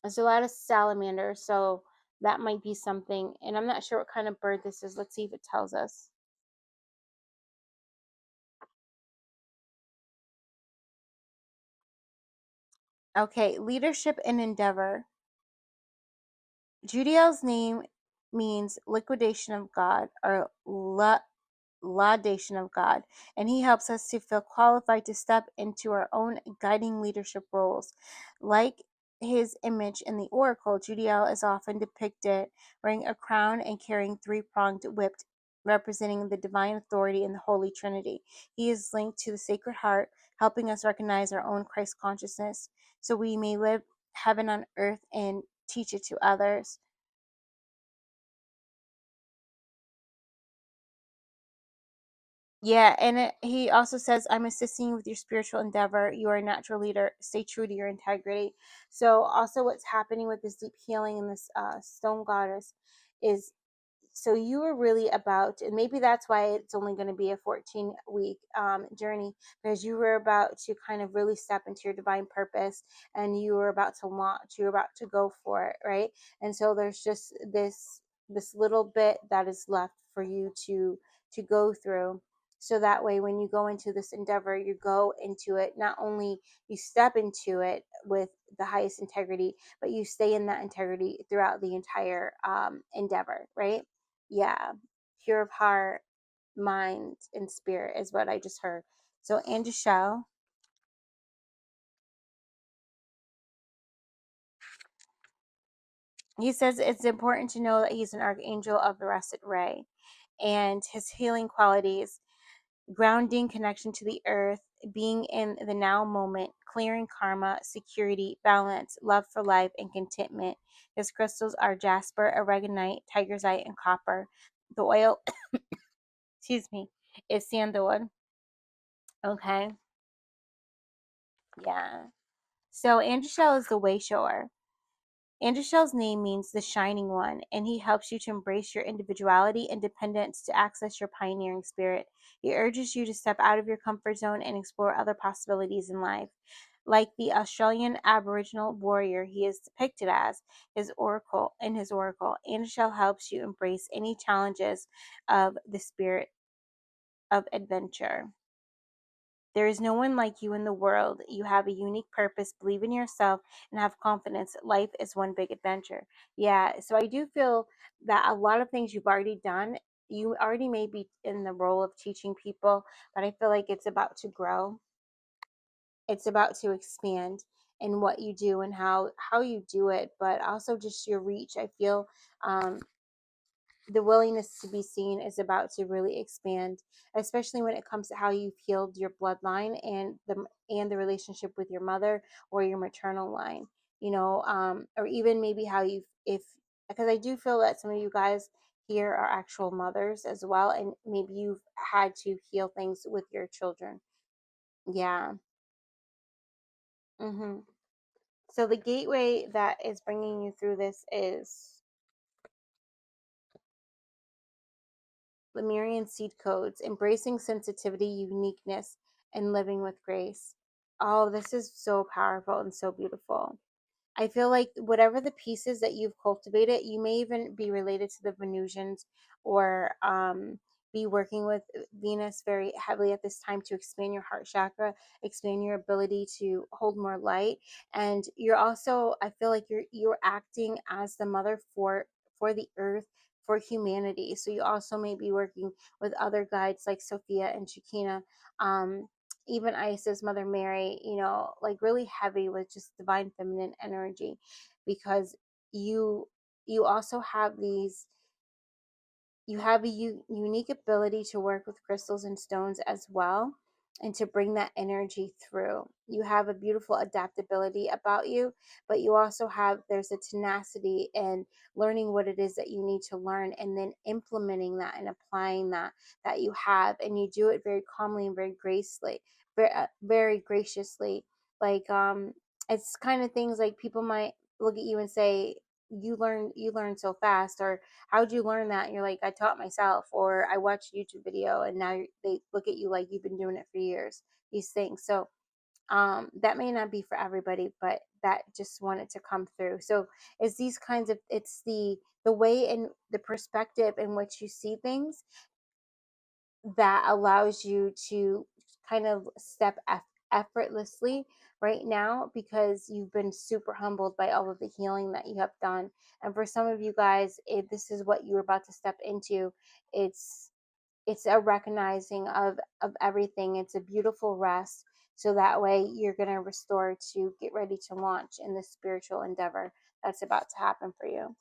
there's a lot of salamanders, so that might be something. And I'm not sure what kind of bird this is. Let's see if it tells us. Okay, leadership and endeavor. Judiel's name means liquidation of God, or laudation of God, and he helps us to feel qualified to step into our own guiding leadership roles. Like his image in the oracle, Judiel is often depicted wearing a crown and carrying three-pronged whip, representing the divine authority in the Holy Trinity. He is linked to the Sacred Heart, helping us recognize our own Christ consciousness so we may live heaven on earth and teach it to others. Yeah, and he also says, I'm assisting you with your spiritual endeavor. You are a natural leader. Stay true to your integrity. So, also, what's happening with this deep healing and this stone goddess is So you were really about, and maybe that's why it's only going to be a 14-week journey, because you were about to kind of really step into your divine purpose, and you were about to launch, you were about to go for it, right? And so there's just this little bit that is left for you to go through, so that way when you go into this endeavor, you go into it, not only you step into it with the highest integrity, but you stay in that integrity throughout the entire endeavor, right? Yeah, pure of heart, mind, and spirit is what I just heard. So, Andrew Shell, he says it's important to know that he's an archangel of the Russet Ray, and his healing qualities, grounding connection to the earth, being in the now moment, clearing karma, security, balance, love for life, and contentment. His crystals are jasper, aragonite, tiger's eye, and copper. The oil, excuse me, is sandalwood. Okay, yeah. So Androshell is the way shower. Androshell's name means the shining one, and he helps you to embrace your individuality, independence, to access your pioneering spirit. He urges you to step out of your comfort zone and explore other possibilities in life. Like the Australian Aboriginal warrior he is depicted as, his oracle, Androshell helps you embrace any challenges of the spirit of adventure. There is no one like you in the world. You have a unique purpose. Believe in yourself and have confidence. Life is one big adventure. Yeah, so I do feel that a lot of things you've already done, you already may be in the role of teaching people, but I feel like it's about to grow. It's about to expand in what you do and how you do it, but also just your reach. I feel the willingness to be seen is about to really expand, especially when it comes to how you've healed your bloodline and the relationship with your mother or your maternal line, or even maybe how you, if because I do feel that some of you guys here are actual mothers as well, and maybe you've had to heal things with your children. Yeah. So the gateway that is bringing you through this is Lemurian seed codes, embracing sensitivity, uniqueness, and living with grace. Oh, this is so powerful and so beautiful. I feel like whatever the pieces that you've cultivated, you may even be related to the Venusians, or be working with Venus very heavily at this time to expand your heart chakra, expand your ability to hold more light. And you're also, I feel like you're acting as the mother for the earth, for humanity. So you also may be working with other guides like Sophia and Shakina, even Isis, Mother Mary, like really heavy with just divine feminine energy, because you you also have these you have a unique ability to work with crystals and stones as well, and to bring that energy through. You have a beautiful adaptability about you, but you also have, there's a tenacity in learning what it is that you need to learn, and then implementing that and applying that you have, and you do it very calmly and very gracefully, very graciously. Like it's kind of things like people might look at you and say, you learn so fast, or how'd you learn that? And you're like, I taught myself, or I watched a YouTube video, and now they look at you like you've been doing it for years, these things. So that may not be for everybody, but that just wanted to come through. So it's these kinds of, it's the way and the perspective in which you see things that allows you to kind of step effortlessly right now, because you've been super humbled by all of the healing that you have done. And for some of you guys, if this is what you're about to step into, it's it's a recognizing of everything. It's a beautiful rest, so that way you're going to restore to get ready to launch in this spiritual endeavor that's about to happen for you.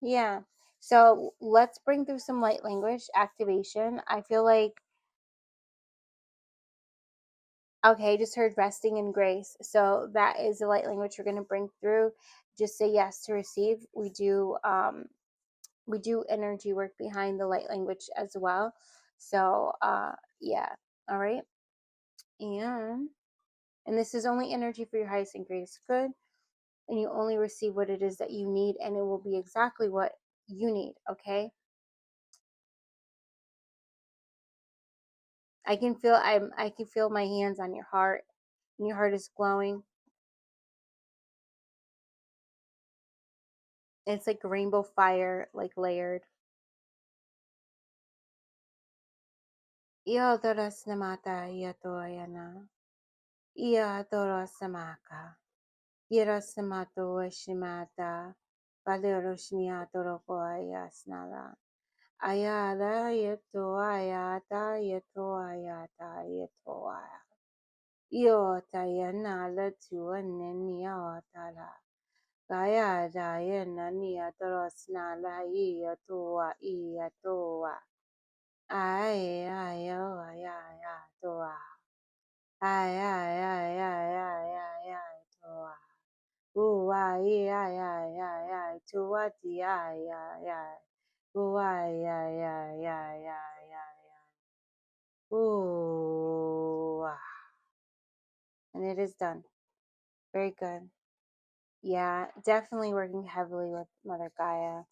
Yeah. So let's bring through some light language activation. I feel like, okay, just heard resting in grace. So that is the light language we're going to bring through. Just say yes to receive. We do energy work behind the light language as well. So yeah. All right. And this is only energy for your highest and greatest good. And you only receive what it is that you need, and it will be exactly what you need. Okay. I can feel my hands on your heart, and your heart is glowing. It's like rainbow fire, like layered. Yo doras namata yatoyana. Iya doras samaka. Ira samato shimata. Valoroshnia toroko ayasnala. Ayala yeto ayata yeto ayata yeto ayata. Yo tayana letu anenia tala. Gaia dayana nia torosna la iya toa iya toa. Ay ay ay ay ay toa. Ay ay ay ay ay ay ay toa. Ooh ay ay ay ay ay toa ti ay ay ay. Ooh ay ay ay ay ay ay ay. Ooh. And it is done. Very good. Yeah, definitely working heavily with Mother Gaia,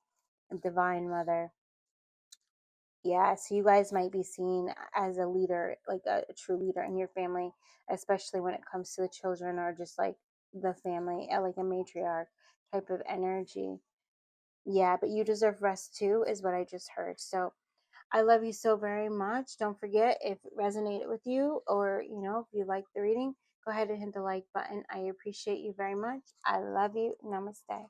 Divine Mother. Yeah, so you guys might be seen as a leader, like a true leader in your family, especially when it comes to the children or just like the family, like a matriarch type of energy. Yeah, but you deserve rest too, is what I just heard. So I love you so very much. Don't forget, if it resonated with you or, if you like the reading, go ahead and hit the like button. I appreciate you very much. I love you. Namaste.